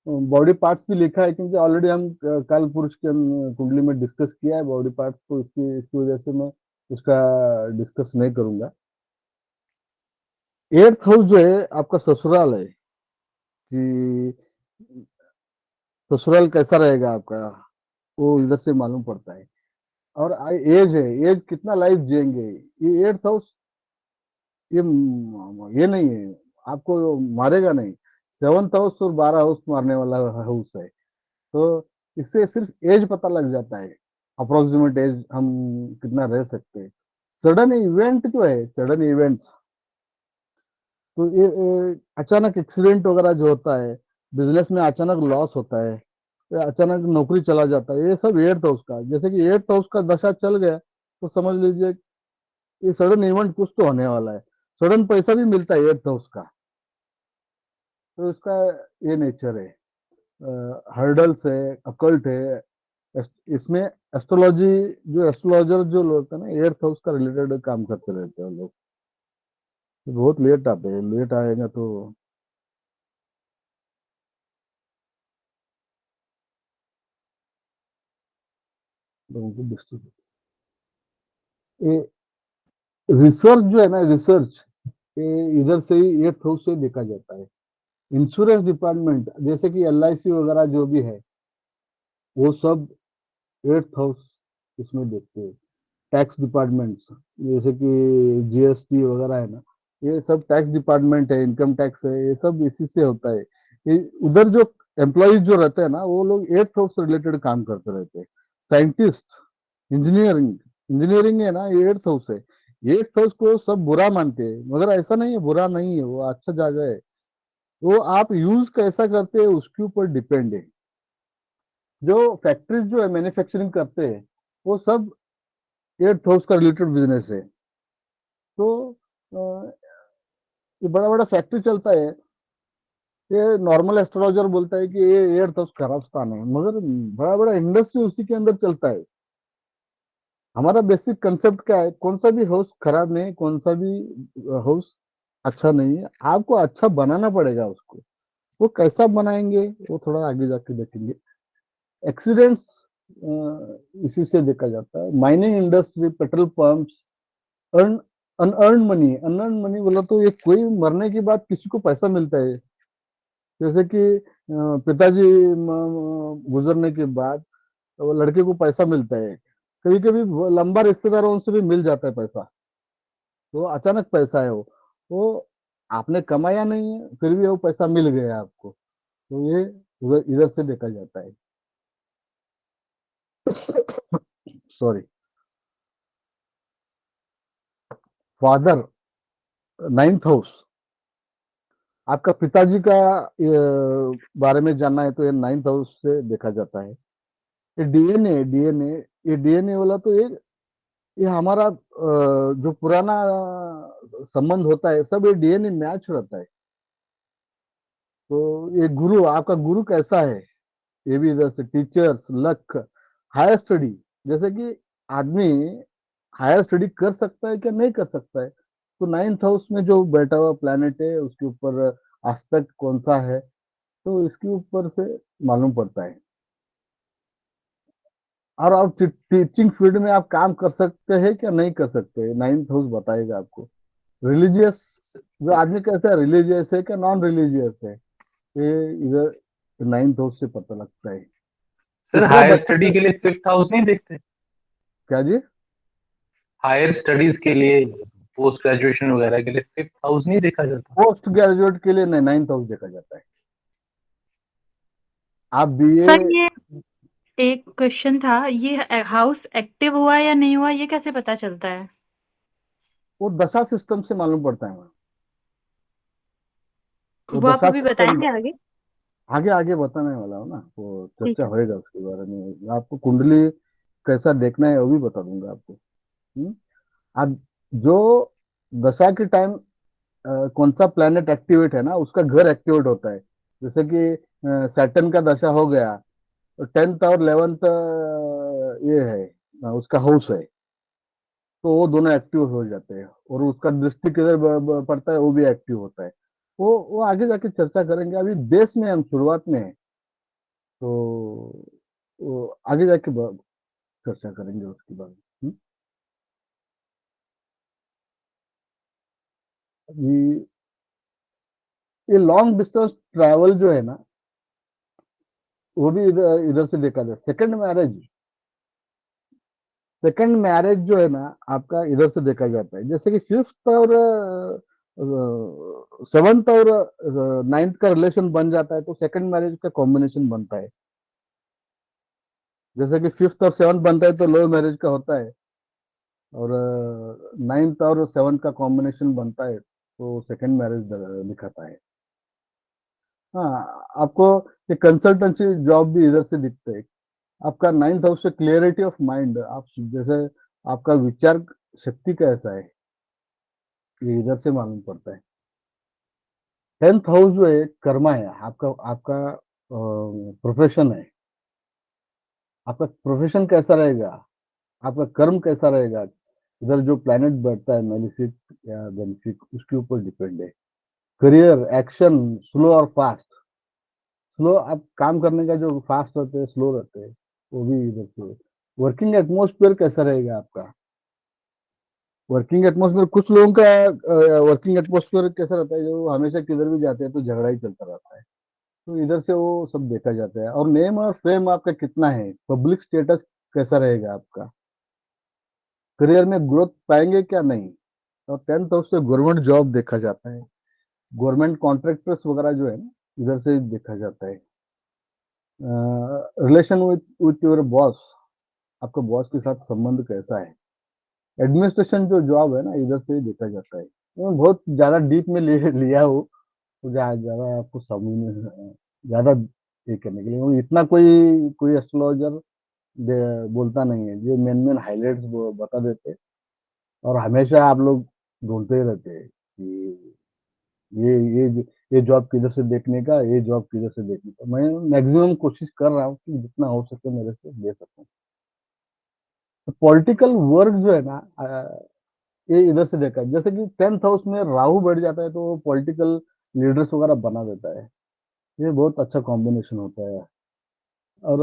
बॉडी पार्ट्स भी लिखा है, क्योंकि ऑलरेडी हम काल पुरुष के कुंडली में डिस्कस किया है बॉडी पार्ट्स, तो इसकी वजह से मैं उसका डिस्कस नहीं करूंगा। 8th हाउस जो है आपका ससुराल है, कि ससुराल कैसा रहेगा आपका, वो इधर से मालूम पड़ता है। और एज है, एज कितना लाइफ जिएंगे, ये 8th हाउस ये नहीं है, आपको मारेगा नहीं। 7th हाउस और 12 हाउस मारने वाला हाउस है, तो इससे सिर्फ एज पता लग जाता है, अप्रोक्सीमेट एज हम कितना रह सकते हैं। सडन इवेंट जो है, सडन इवेंट्स, तो ये अचानक एक्सीडेंट वगैरह जो होता है, बिजनेस में अचानक लॉस होता है, या अचानक नौकरी चला जाता है, ये सब 8th हाउस का। जैसे कि 8th हाउस का दशा चल गया तो समझ लीजिए ये सडन इवेंट कुछ तो होने वाला है। सडन पैसा भी मिलता है 8th हाउस का, तो इसका ये नेचर है, हर्डल्स है, अकल्ट है। इसमें एस्ट्रोलॉजी, जो एस्ट्रोलॉजर जो लोग होते हैं ना, एर्थ हाउस का रिलेटेड काम करते रहते हैं लोग। बहुत लेट आते हैं, लेट आएगा तो लोगों को डिस्टर्ब। ये रिसर्च जो है ना, रिसर्च ये इधर से ही एर्थ हाउस से देखा जाता है। इंश्योरेंस डिपार्टमेंट जैसे कि LIC वगैरह जो भी है, वो सब एर्थ हाउस इसमें देखते हैं। टैक्स डिपार्टमेंट्स जैसे कि GST वगैरह है ना, ये सब टैक्स डिपार्टमेंट है, इनकम टैक्स है, ये सब इसी से होता है। उधर जो एम्प्लॉयज जो रहते हैं ना, वो लोग एर्थ हाउस से रिलेटेड काम करते रहते हैं। साइंटिस्ट, इंजीनियरिंग, इंजीनियरिंग है ना, ये एर्थ हाउस है। एर्थ हाउस को सब बुरा मानते हैं, मगर ऐसा नहीं है, बुरा नहीं है, वो अच्छा जगह है। वो आप यूज कैसा करते हैं उसके ऊपर डिपेंड है। जो फैक्ट्रीज जो है मैन्युफैक्चरिंग करते हैं, वो सब एर्थ हाउस का रिलेटेड बिजनेस है। तो ये बड़ा बड़ा फैक्ट्री चलता है। ये नॉर्मल एस्ट्रोलॉजर बोलता है कि ये एर्थ हाउस खराब स्थान है, मगर बड़ा बड़ा इंडस्ट्री उसी के अंदर चलता है। हमारा बेसिक कंसेप्ट क्या है, कौन सा भी हाउस खराब नहीं, कौन सा भी हाउस अच्छा नहीं है। आपको अच्छा बनाना पड़ेगा उसको। वो कैसा बनाएंगे वो थोड़ा आगे जाके देखेंगे। एक्सीडेंट्स इसी से देखा जाता है। Mining industry, petrol pumps, earn unearned money. Unearned money बोला तो ये कोई मरने के बाद किसी को पैसा मिलता है। जैसे कि पिताजी गुजरने के बाद वो लड़के को पैसा मिलता है। कभी कभी लंबा रिश्तेदारों से भी मिल जाता है पैसा। तो अचानक पैसा है वो आपने कमाया नहीं है, फिर भी वो पैसा मिल गया आपको। तो ये इधर इधर से देखा जाता है। सॉरी। फादर, नाइन्थ हाउस, आपका पिताजी का बारे में जानना है तो ये नाइन्थ हाउस से देखा जाता है। ये डीएनए, ये डीएनए वाला तो ये हमारा जो पुराना संबंध होता है, सब ये डीएनए मैच रहता है। तो ये गुरु, आपका गुरु कैसा है, ये भी इधर से। टीचर्स, लक, हायर स्टडी, जैसे कि आदमी हायर स्टडी कर सकता है क्या नहीं कर सकता है, तो नाइन्थ हाउस में जो बैठा हुआ प्लैनेट है उसके ऊपर एस्पेक्ट कौन सा है, तो इसके ऊपर से मालूम पड़ता है। और आप टीचिंग फील्ड में आप काम कर सकते हैं क्या नहीं कर सकते, नाइन्थ हाउस बताएगा आपको। रिलीजियस, जो आदमी कैसा है, रिलीजियस है क्या नॉन रिलीजियस है, ये इधर नाइन्थ हाउस से पता लगता है। सर तीसरा हायर स्टडी बच्चा, के लिए फिफ्थ हाउस नहीं देखते? क्या जी? हायर स्टडीज के लिए, पोस्ट ग्रेजुएशन वगैरह के लिए फिफ्थ हाउस नहीं देखा जाता? पोस्ट ग्रेजुएट के लिए नहीं, नाइन्थ हाउस देखा जाता है। आप BA, सर ये एक क्वेश्चन था, ये हाउस एक्टिव हुआ या नहीं हुआ ये कैसे पता चलता है? वो दशा सिस्टम से मालूम पड़ता है मैम। वो वो आप दशा अभी सिस्टम बताएंगे आगे? आगे आगे बताने वाला हूँ ना, वो ठीक चर्चा है। होएगा उसके बारे में। आपको कुंडली कैसा देखना है वो भी बता दूंगा आपको। हम्म? अब जो दशा के टाइम कौन सा प्लेनेट एक्टिवेट है ना, उसका घर एक्टिवेट होता है। जैसे कि सैटर्न का दशा हो गया तो 10th और 11th ये है, उसका हाउस है, तो वो दोनों एक्टिव हो जाते हैं। और उसका दृष्टि किधर पड़ता है वो भी एक्टिव होता है। वो आगे जाके चर्चा करेंगे, अभी बेस में हम शुरुआत में है। तो वो आगे जाके चर्चा करेंगे उसके बारे में। ये लॉन्ग डिस्टेंस ट्रैवल जो है ना, वो भी इधर इधर से देखा जाए। सेकंड मैरिज जो है ना, आपका इधर से देखा जाता है। जैसे कि फिफ्थ और सेवंथ और नाइन्थ का रिलेशन बन जाता है तो सेकंड मैरिज का कॉम्बिनेशन बनता है। जैसे कि फिफ्थ और सेवंथ बनता है तो लव मैरिज का होता है, और नाइन्थ और सेवंथ का कॉम्बिनेशन बनता है तो सेकंड मैरिज दिखाता है। हाँ, आपको ये कंसल्टेंसी जॉब भी इधर से दिखते है। आपका नाइन्थ हाउस से क्लियरिटी ऑफ माइंड, आप जैसे आपका विचार शक्ति कैसा है, ये इधर से मालूम पड़ता है। 10th हाउस जो है कर्मा है, आपका आपका प्रोफेशन है। आपका प्रोफेशन कैसा रहेगा, आपका कर्म कैसा रहेगा, इधर जो प्लैनेट बैठता है मेलिफिक या बेनिफिक, उसके ऊपर डिपेंड है। करियर, एक्शन, स्लो और फास्ट। स्लो, आप काम करने का जो फास्ट रहते हैं, स्लो रहते हैं, वो भी इधर से। वर्किंग एटमोस्फेयर कैसा रहेगा आपका, वर्किंग एटमोस्फेयर, कुछ लोगों का वर्किंग एटमोस्फेयर कैसा रहता है, जो हमेशा किधर भी जाते हैं तो झगड़ा ही चलता रहता है, तो इधर से वो सब देखा जाता है। और नेम और फेम आपका कितना है, पब्लिक स्टेटस कैसा रहेगा आपका, करियर में ग्रोथ पाएंगे क्या नहीं। और 10th हाउस से गवर्नमेंट जॉब देखा जाता है, गवर्नमेंट कॉन्ट्रैक्टर्स वगैरह जो है ना, इधर से देखा जाता है। Relation with with your boss, आपका बॉस के साथ संबंध कैसा है। एडमिनिस्ट्रेशन जो जॉब है ना, इधर से ही देखा जाता है। मैं बहुत ज्यादा डीप में लिया हूँ, तो ज्यादा आपको समझ में ज्यादा ये करने के लिए, वो इतना कोई कोई एस्ट्रोलॉजर बोलता नहीं है, जो मेन मेन हाइलाइट्स बता देते हैं। और हमेशा आप लोग ढूंढते ही रहते हैं कि ये ये जॉब किधर से देखने का, ये जॉब किधर से देखने का। मैं मैक्सिमम कोशिश कर रहा हूँ कि जितना हो सके मेरे से दे सकूं। तो पॉलिटिकल वर्क जो है ना, ये इधर से देखा है। जैसे कि 10th हाउस में राहु बैठ जाता है, तो वो पॉलिटिकल लीडर्स वगैरह बना देता है। ये बहुत अच्छा कॉम्बिनेशन होता है। और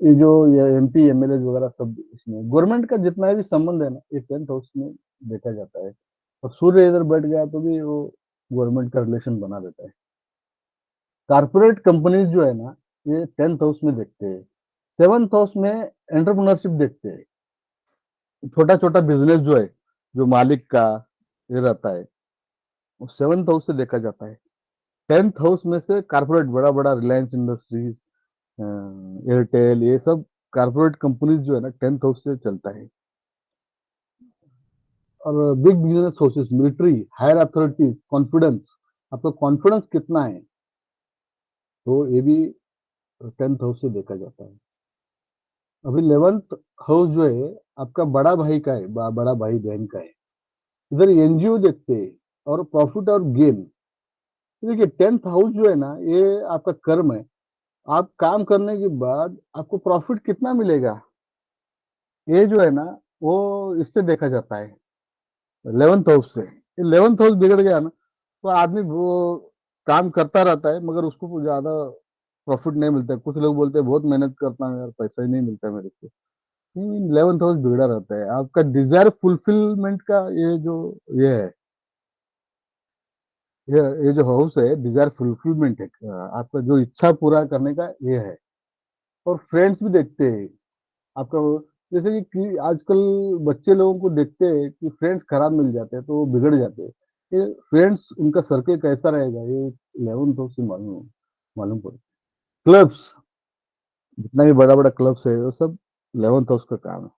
ये जो ये MP MLA वगैरह सब, इसमें गवर्नमेंट का जितना भी संबंध है ना, ये 10th हाउस में देखा जाता है। और सूर्य इधर बैठ गया तो भी वो गवर्नमेंट का रिलेशन बना देता है। कारपोरेट कंपनीज जो है ना, ये 10th हाउस में देखते हैं। 7th हाउस में एंटरप्रेन्योरशिप देखते हैं, छोटा छोटा बिजनेस जो है, जो मालिक का ये रहता है, वो 7th हाउस से देखा जाता है। 10th हाउस में से कारपोरेट, बड़ा बड़ा रिलायंस इंडस्ट्रीज, एयरटेल, ये सब कारपोरेट कंपनीज जो है ना, 10th हाउस से चलता है। और big business houses, military, higher authorities, confidence, आपका कॉन्फिडेंस कितना है, तो ये भी 10th हाउस से देखा जाता है। अभी 11th हाउस जो है आपका बड़ा भाई का है, बड़ा भाई बहन का है। इधर NGO देखते हैं और प्रॉफिट और गेन। देखिए 10th हाउस जो है ना, ये आपका कर्म है। आप काम करने के बाद आपको प्रॉफिट कितना मिलेगा, ये जो है ना, वो इससे देखा जाता है 11th हाउस से। 11th हाउस बिगड़ गया ना, तो आदमी वो काम करता रहता है, मगर उसको कुछ ज्यादा प्रॉफिट नहीं मिलता है। कुछ लोग बोलते हैं बहुत मेहनत करता हूँ यार, पैसा ही नहीं मिलता मेरे को। 11th हाउस बिगड़ा रहता है आपका, डिजायर फुलफिलमेंट का ये जो ये है, ये जो हाउस है, डिजायर फुलफिलमेंट है, आपका जो इच्छा पूरा करने का ये है। और फ्रेंड्स भी देखते हैं आपका जैसे कि आजकल बच्चे लोगों को देखते हैं कि फ्रेंड्स खराब मिल जाते हैं तो वो बिगड़ जाते हैं। ये फ्रेंड्स, उनका सर्कल कैसा रहेगा, ये 11th हाउस से मालूम मालूम पड़ता है। क्लब्स, जितना भी बड़ा बड़ा क्लब्स है, वो सब 11th हाउस का काम है।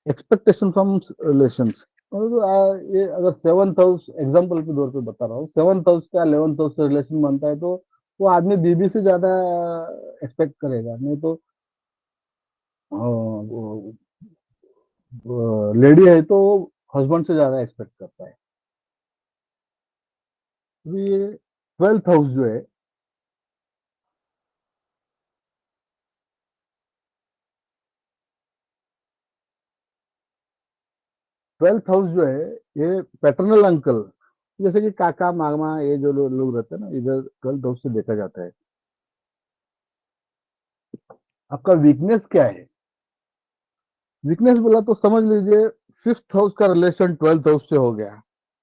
एक्सपेक्टेशन फ्रॉम रिलेशंस, ये अगर 7th हाउस, एग्जांपल के तौर पे बता रहा हूँ, 7th हाउस का 11th हाउस से रिलेशन बनता है, तो वो आदमी बीबी से ज्यादा एक्सपेक्ट करेगा, नहीं तो लेडी है तो हस्बैंड से ज्यादा एक्सपेक्ट करता है। तो ये 12th हाउस जो है, 12th हाउस जो है, ये पैटर्नल अंकल, जैसे कि काका मामा, ये जो लोग रहते हैं ना, इधर 12th हाउस से देखा जाता है। आपका वीकनेस क्या है, वीकनेस बोला तो समझ लीजिए 5th हाउस का रिलेशन 12th हाउस से हो गया,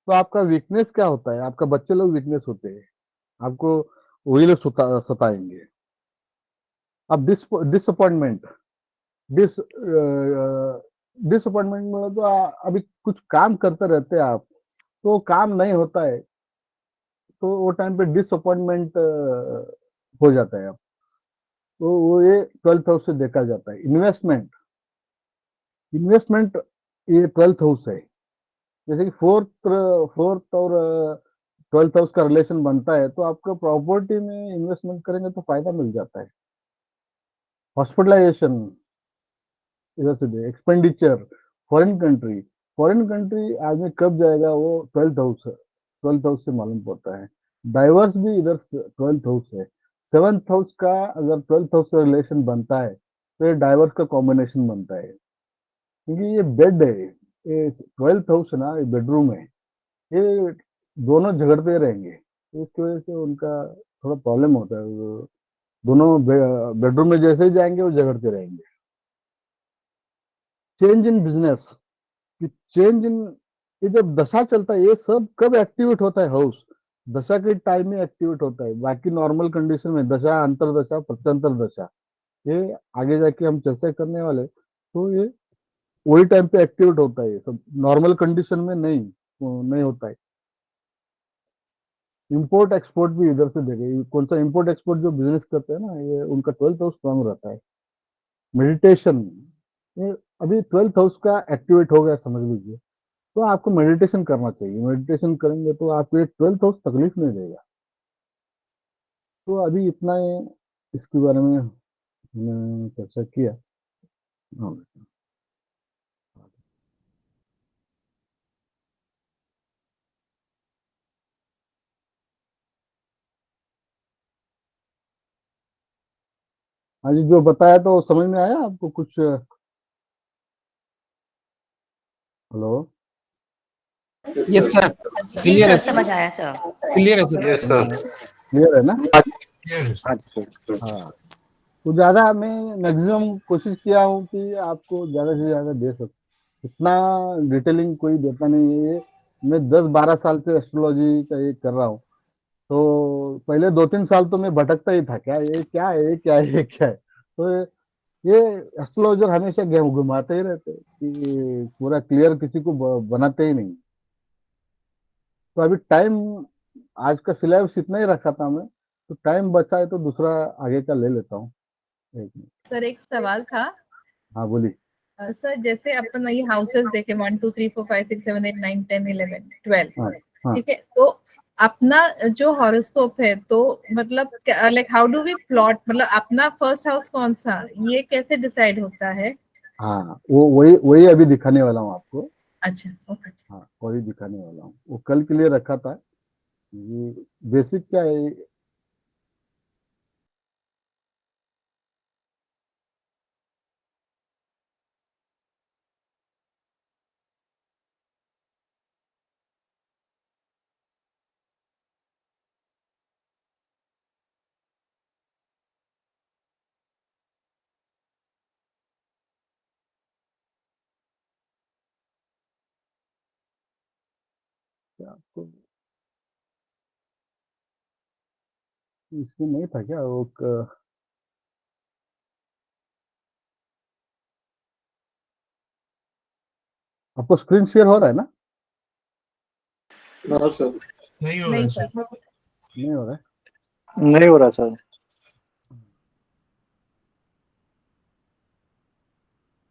तो आपका वीकनेस क्या होता है, आपका बच्चे लोग वीकनेस होते हैं, आपको वही लोग सताएंगे। अब डिसअपॉइंटमेंट, डिस डिसअपॉइंटमेंट में तो अभी कुछ काम करते रहते हैं आप, तो काम नहीं होता है, तो वो टाइम पे डिसअपॉइंटमेंट हो जाता है आप, तो वो ये 12th हाउस से देखा जाता है। इन्वेस्टमेंट, इन्वेस्टमेंट, ये 12th हाउस है। जैसे कि फोर्थ फोर्थ और 12th हाउस का रिलेशन बनता है, तो आपको प्रॉपर्टी में इन्वेस्टमेंट करेंगे तो फायदा मिल जाता है। हॉस्पिटलाइजेशन, इधर से दे expenditure, foreign country, foreign country आदमी कब जाएगा, वो 12th हाउस 12th हाउस से मालूम पड़ता है। डाइवर्स भी इधर 12th हाउस है। 7th हाउस का अगर 12th हाउस से रिलेशन बनता है तो ये डाइवर्स का कॉम्बिनेशन बनता है, क्योंकि ये बेड है, ये 12th हाउस है ना, ये बेडरूम है, ये दोनों झगड़ते रहेंगे, तो इसकी वजह से उनका थोड़ा प्रॉब्लम होता है। वो दोनों बेडरूम में जैसे ही जाएंगे वो झगड़ते रहेंगे। चेंज इन बिजनेस, कि चेंज इन, ये जब दशा चलता है ये सब कब एक्टिवेट होता है? हाउस दशा के टाइम में एक्टिवेट होता है। बाकी नॉर्मल कंडीशन में दशा, अंतरदशा, प्रत्यंतर दशा, ये आगे जाके हम चर्चा करने वाले, तो ये वही टाइम पे एक्टिवेट होता है। ये सब नॉर्मल कंडीशन में नहीं होता है। इंपोर्ट एक्सपोर्ट भी इधर से देखे, कौन सा इंपोर्ट एक्सपोर्ट जो बिजनेस करते हैं ना, ये उनका 12th हाउस स्ट्रांग रहता है। मेडिटेशन, ये अभी 12th हाउस का एक्टिवेट हो गया समझ लीजिए, तो आपको मेडिटेशन करना चाहिए। मेडिटेशन करेंगे तो आपको ये 12th हाउस तकलीफ नहीं देगा। तो अभी इतना ही इसके बारे में हमने चर्चा किया। हाँ। हाँ जी, जो बताया तो समझ में आया आपको कुछ? हेलो? यस सर, जी क्लियर है सर, समझ आया सर। क्लियर है सर। Yes, sir. क्लियर है ना? अच्छा हाँ, तो ज्यादा मैं मैक्सिमम कोशिश किया हूँ कि आपको ज्यादा से ज्यादा दे सकूं। इतना डिटेलिंग कोई देता नहीं है। ये मैं 10-12 साल से एस्ट्रोलॉजी का ये कर रहा हूँ, तो पहले 2-3 साल तो मैं भटकता ही था, क्या ये क्या है, ये क्या है, ये क्या है। तो ये एस्ट्रोलॉजर हमेशा गेम घुमाते ही रहते हैं कि पूरा क्लियर किसी को बनाते ही नहीं। तो अभी टाइम, आज का सिलेबस इतना ही रखा था मैं, तो टाइम बचा है तो दूसरा आगे का ले लेता हूँ। एक मिनट। सर एक सवाल था। हाँ बोली। सर जैसे अपन ये हाउसेस देखे 1 2 3 4 5 6 7 8 9 10 11 12, हाँ हाँ। ठीक है, तो अपना जो हॉरोस्कोप है तो मतलब like how do we plot, मतलब अपना फर्स्ट हाउस कौन सा, ये कैसे डिसाइड होता है? हाँ, वो वही वही अभी दिखाने वाला हूँ आपको। अच्छा, ओके। हाँ, वही दिखाने वाला हूँ, वो कल के लिए रखा था। ये बेसिक क्या है, क्या आपको इसमें नहीं था क्या वो आपको स्क्रीन शेयर हो रहा है ना? हाँ सर, नहीं सर। नहीं हो रहा है? नहीं हो रहा सर।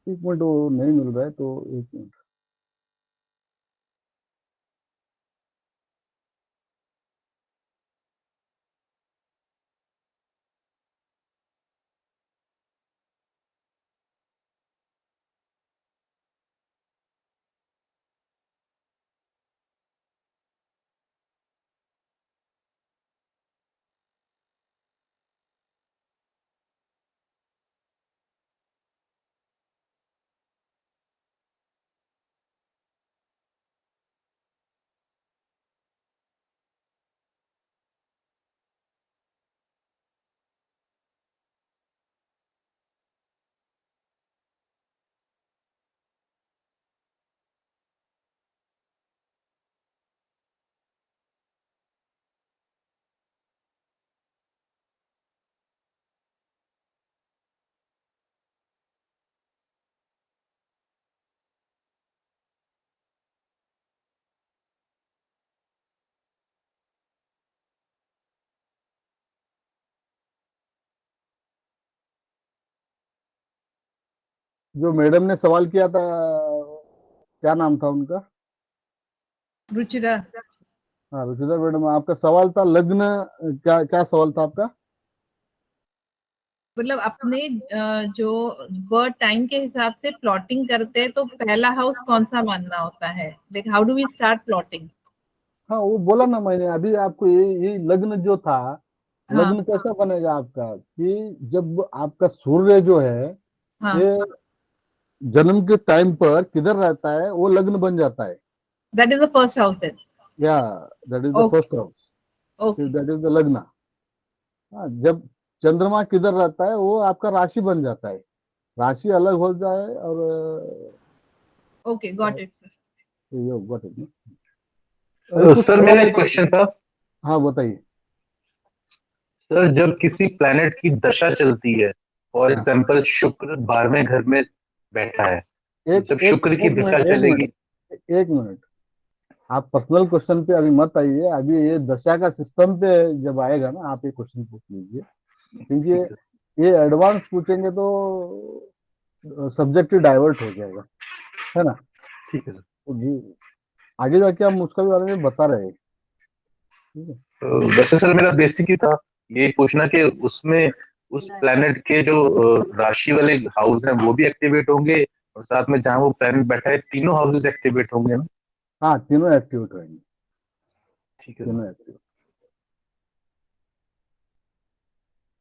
एक मिनट, वो नहीं मिल रहा है तो एक मिनट। जो मैडम ने सवाल किया था, क्या नाम था उनका? रुचिरा। हाँ, रुचिता मैडम, आपका सवाल था लग्न, क्या क्या सवाल था आपका? मतलब अपने जो बर्थ टाइम के हिसाब से प्लॉटिंग करते हैं तो पहला हाउस कौन सा मानना होता है, like how do we start plotting? हाँ वो बोला ना मैंने अभी आपको, ये लग्न जो था, हाँ लग्न कैसा बनेगा आपका कि जब आपका सूर्य जो है हाँ, ये जन्म के टाइम पर किधर रहता है वो लग्न बन जाता है। That is the first house then. या that is the okay first house, okay, that is the लग्न। हाँ, जब चंद्रमा किधर रहता है वो आपका राशि बन जाता है, राशि अलग हो जाए और ओके, गॉट इट सर। ये गॉट इट। अभी कुछ सर सवाल मेरा है एक तो क्वेश्चन था। हाँ बताइए। सर जब किसी प्लेनेट की दशा चलती है, फॉर हाँ एग्जांपल शुक्र 12वें घर में बैठा है, तो एक जब एक शुक्र की एक दशा मिनट, एक चलेगी। मिनट, एक मिनट। आप पर्सनल क्वेश्चन पे अभी मत आइए, अभी ये दशा का सिस्टम पे जब आएगा ना आप ये क्वेश्चन पूछ लीजिए, ठीक है। क्योंकि ये एडवांस पूछेंगे तो सब्जेक्ट ही डाइवर्ट हो जाएगा, है ना। ठीक है सर। तो आगे जाके हम उसका भी बारे में बता रहे हैं, ठीक है। तो वैसे सर मेरा बेसिक ही था ये पूछना कि उसमें उस प्लेनेट के जो राशि वाले हाउस हैं वो भी एक्टिवेट होंगे, और साथ में जहाँ वो प्लेनेट बैठा है तीनों हाउसेस एक्टिवेट होंगे ना। हाँ तीनों एक्टिवेट रहेंगे, ठीक है सर। तीनों एक्टिवेट।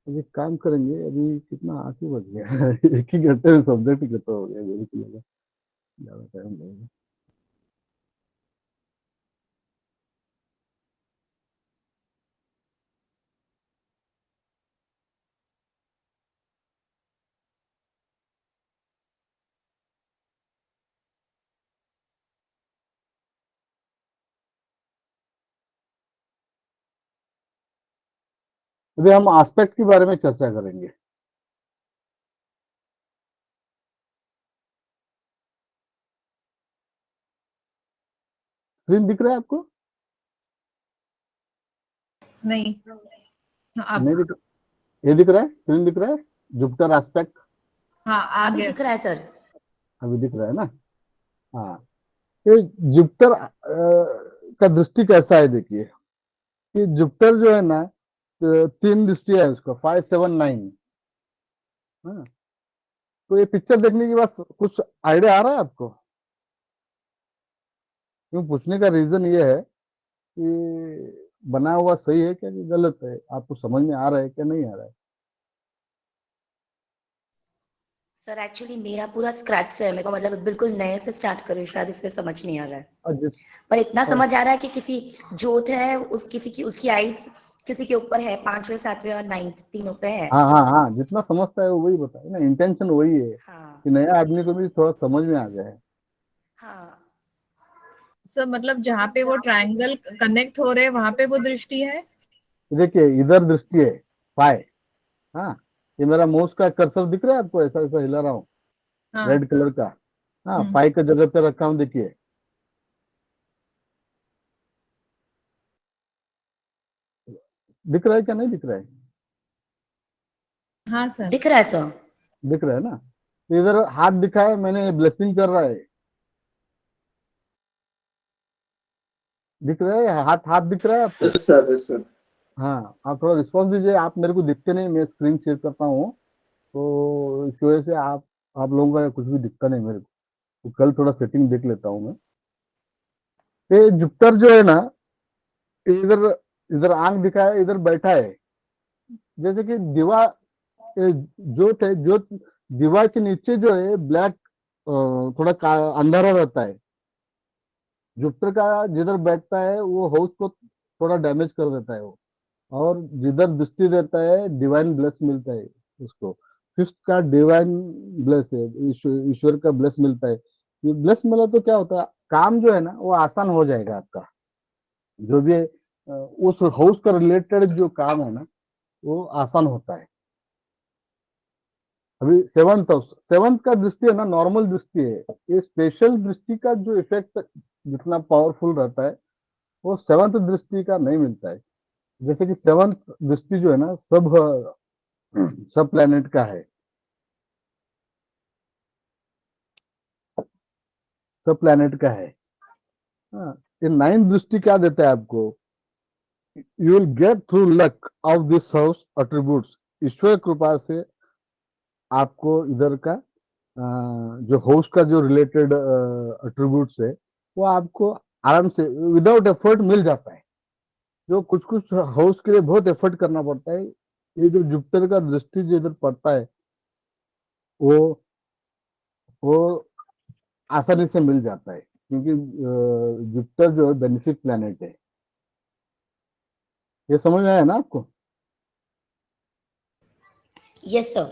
अभी काम करेंगे, अभी कितना 8 ही बज गया है एक ही घंटे में सब्जेक्ट ही खत्म हो गया, मेरे को लगा ज्यादा टाइम लगेगा। अभी हम एस्पेक्ट के बारे में चर्चा करेंगे। स्क्रीन दिख रहा है आपको? नहीं, अब नहीं दिख, ये दिख रहा है, स्क्रीन दिख रहा है, जुपिटर एस्पेक्ट हाँ आ अभी गया। दिख रहा है सर। अभी दिख रहा है ना। हाँ, ये जुपिटर का दृष्टि कैसा है देखिए, कि जुपिटर जो है ना, 3 दृष्टि है उसका, 5, 7, 9। हाँ, तो ये पिक्चर देखने के बाद कुछ आइडिया आ रहा है आपको? क्यों पूछने का रीजन ये है कि बना हुआ सही है क्या कि गलत है, आपको समझ में आ रहा है क्या नहीं आ रहा है? सर एक्चुअली मेरा पूरा स्क्रैच से है, मेरे को मतलब बिल्कुल नए से स्टार्ट करूँ शायद, इसलिए समझ नहीं आ रहा है। और जिस पर इतना और, समझ आ रहा है कि किसी जोत है, उस किसी की उसकी आइज किसी के ऊपर है, 5वें 7वें और 9th तीनों पे है। हाँ हाँ हाँ, जितना समझता है वो वही बताए ना, इंटेंशन वही है हाँ कि नया आदमी को भी थोड़ा समझ में आ जाए। हाँ। सर मतलब जहाँ पे वो ट्रायंगल कनेक्ट हो रहे हैं वहां पे वो दृष्टि है। देखिए इधर दृष्टि है, फाइ। हाँ, ये मेरा माउस का कर्सर दिख रहा है आपको, ऐसा ऐसा हिला रहा हूँ, हाँ रेड कलर का। हाँ, फाइ का जगह पे रखा हूँ, देखिए दिख रहा है क्या नहीं दिख रहा है? हाँ सर। दिख रहा है सर। दिख रहा है ना। तो इधर हाथ दिखा है मैंने, ब्लेसिंग कर रहा है, दिख रहा है हाथ, हाथ दिख रहा है आपको? Yes sir, yes sir. हाँ, आप थोड़ा रिस्पॉन्स दीजिए, आप मेरे को दिखते नहीं, मैं स्क्रीन शेयर करता हूँ, तो इस वजह से आप लोगों का कुछ भी दिखता नहीं मेरे को, तो कल थोड़ा सेटिंग देख लेता हूँ मैं। ये जुपिटर जो है ना, इधर इधर आंख दिखा है, इधर बैठा है, जैसे कि दीवार, ज्योत है, ज्योत दीवार के नीचे जो है ब्लैक, थोड़ा अंधारा रहता है। जुपिटर का जिधर बैठता है वो हाउस को थोड़ा डैमेज कर देता है वो, और जिधर दृष्टि देता है डिवाइन ब्लेस मिलता है उसको। फिफ्थ का डिवाइन ब्लेस है, ईश्वर का ब्लेस मिलता है। ये ब्लेस मिला तो क्या होता है, काम जो है ना वो आसान हो जाएगा आपका, जो भी उस हाउस का रिलेटेड जो काम है ना वो आसान होता है। अभी सेवंथ हाउस, सेवंथ का दृष्टि है ना, नॉर्मल दृष्टि है, ये स्पेशल दृष्टि का जो इफेक्ट जितना पावरफुल रहता है वो सेवंथ दृष्टि का नहीं मिलता है। जैसे कि सेवंथ दृष्टि जो है ना सब प्लेनेट का है, सब प्लेनेट का है। हाँ, ये 9th दृष्टि क्या देता है आपको, you will get through luck of this house attributes, ईश्वर कृपा से आपको इधर का जो हाउस का जो रिलेटेड अट्रीब्यूट्स है वो आपको आराम से विदाउट एफर्ट मिल जाता है। जो कुछ कुछ हाउस के लिए बहुत एफर्ट करना पड़ता है, ये जो जुपिटर का दृष्टि जो इधर पड़ता है वो वो आसानी से मिल जाता है, क्योंकि जुपिटर जो है बेनिफिक प्लैनेट है। ये समझ में आया ना आपको? Yes sir.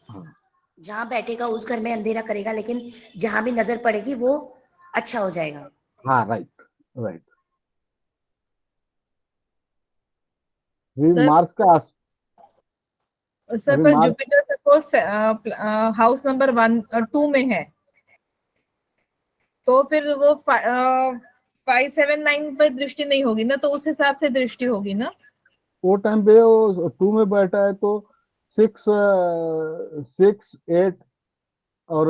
हाँ जहां बैठेगा उस घर में अंधेरा करेगा, लेकिन जहां भी नजर पड़ेगी वो अच्छा हो जाएगा। हाँ, राइट राइट। अभी सर मार्स का सर अभी पर Mars Jupiter suppose house number 1 और 2 में है, तो फिर वो 5, 7, 9 पर दृष्टि नहीं होगी ना, तो उस हिसाब से दृष्टि होगी ना। वो टाइम पे वो 2 में बैठा है तो 6, 8 और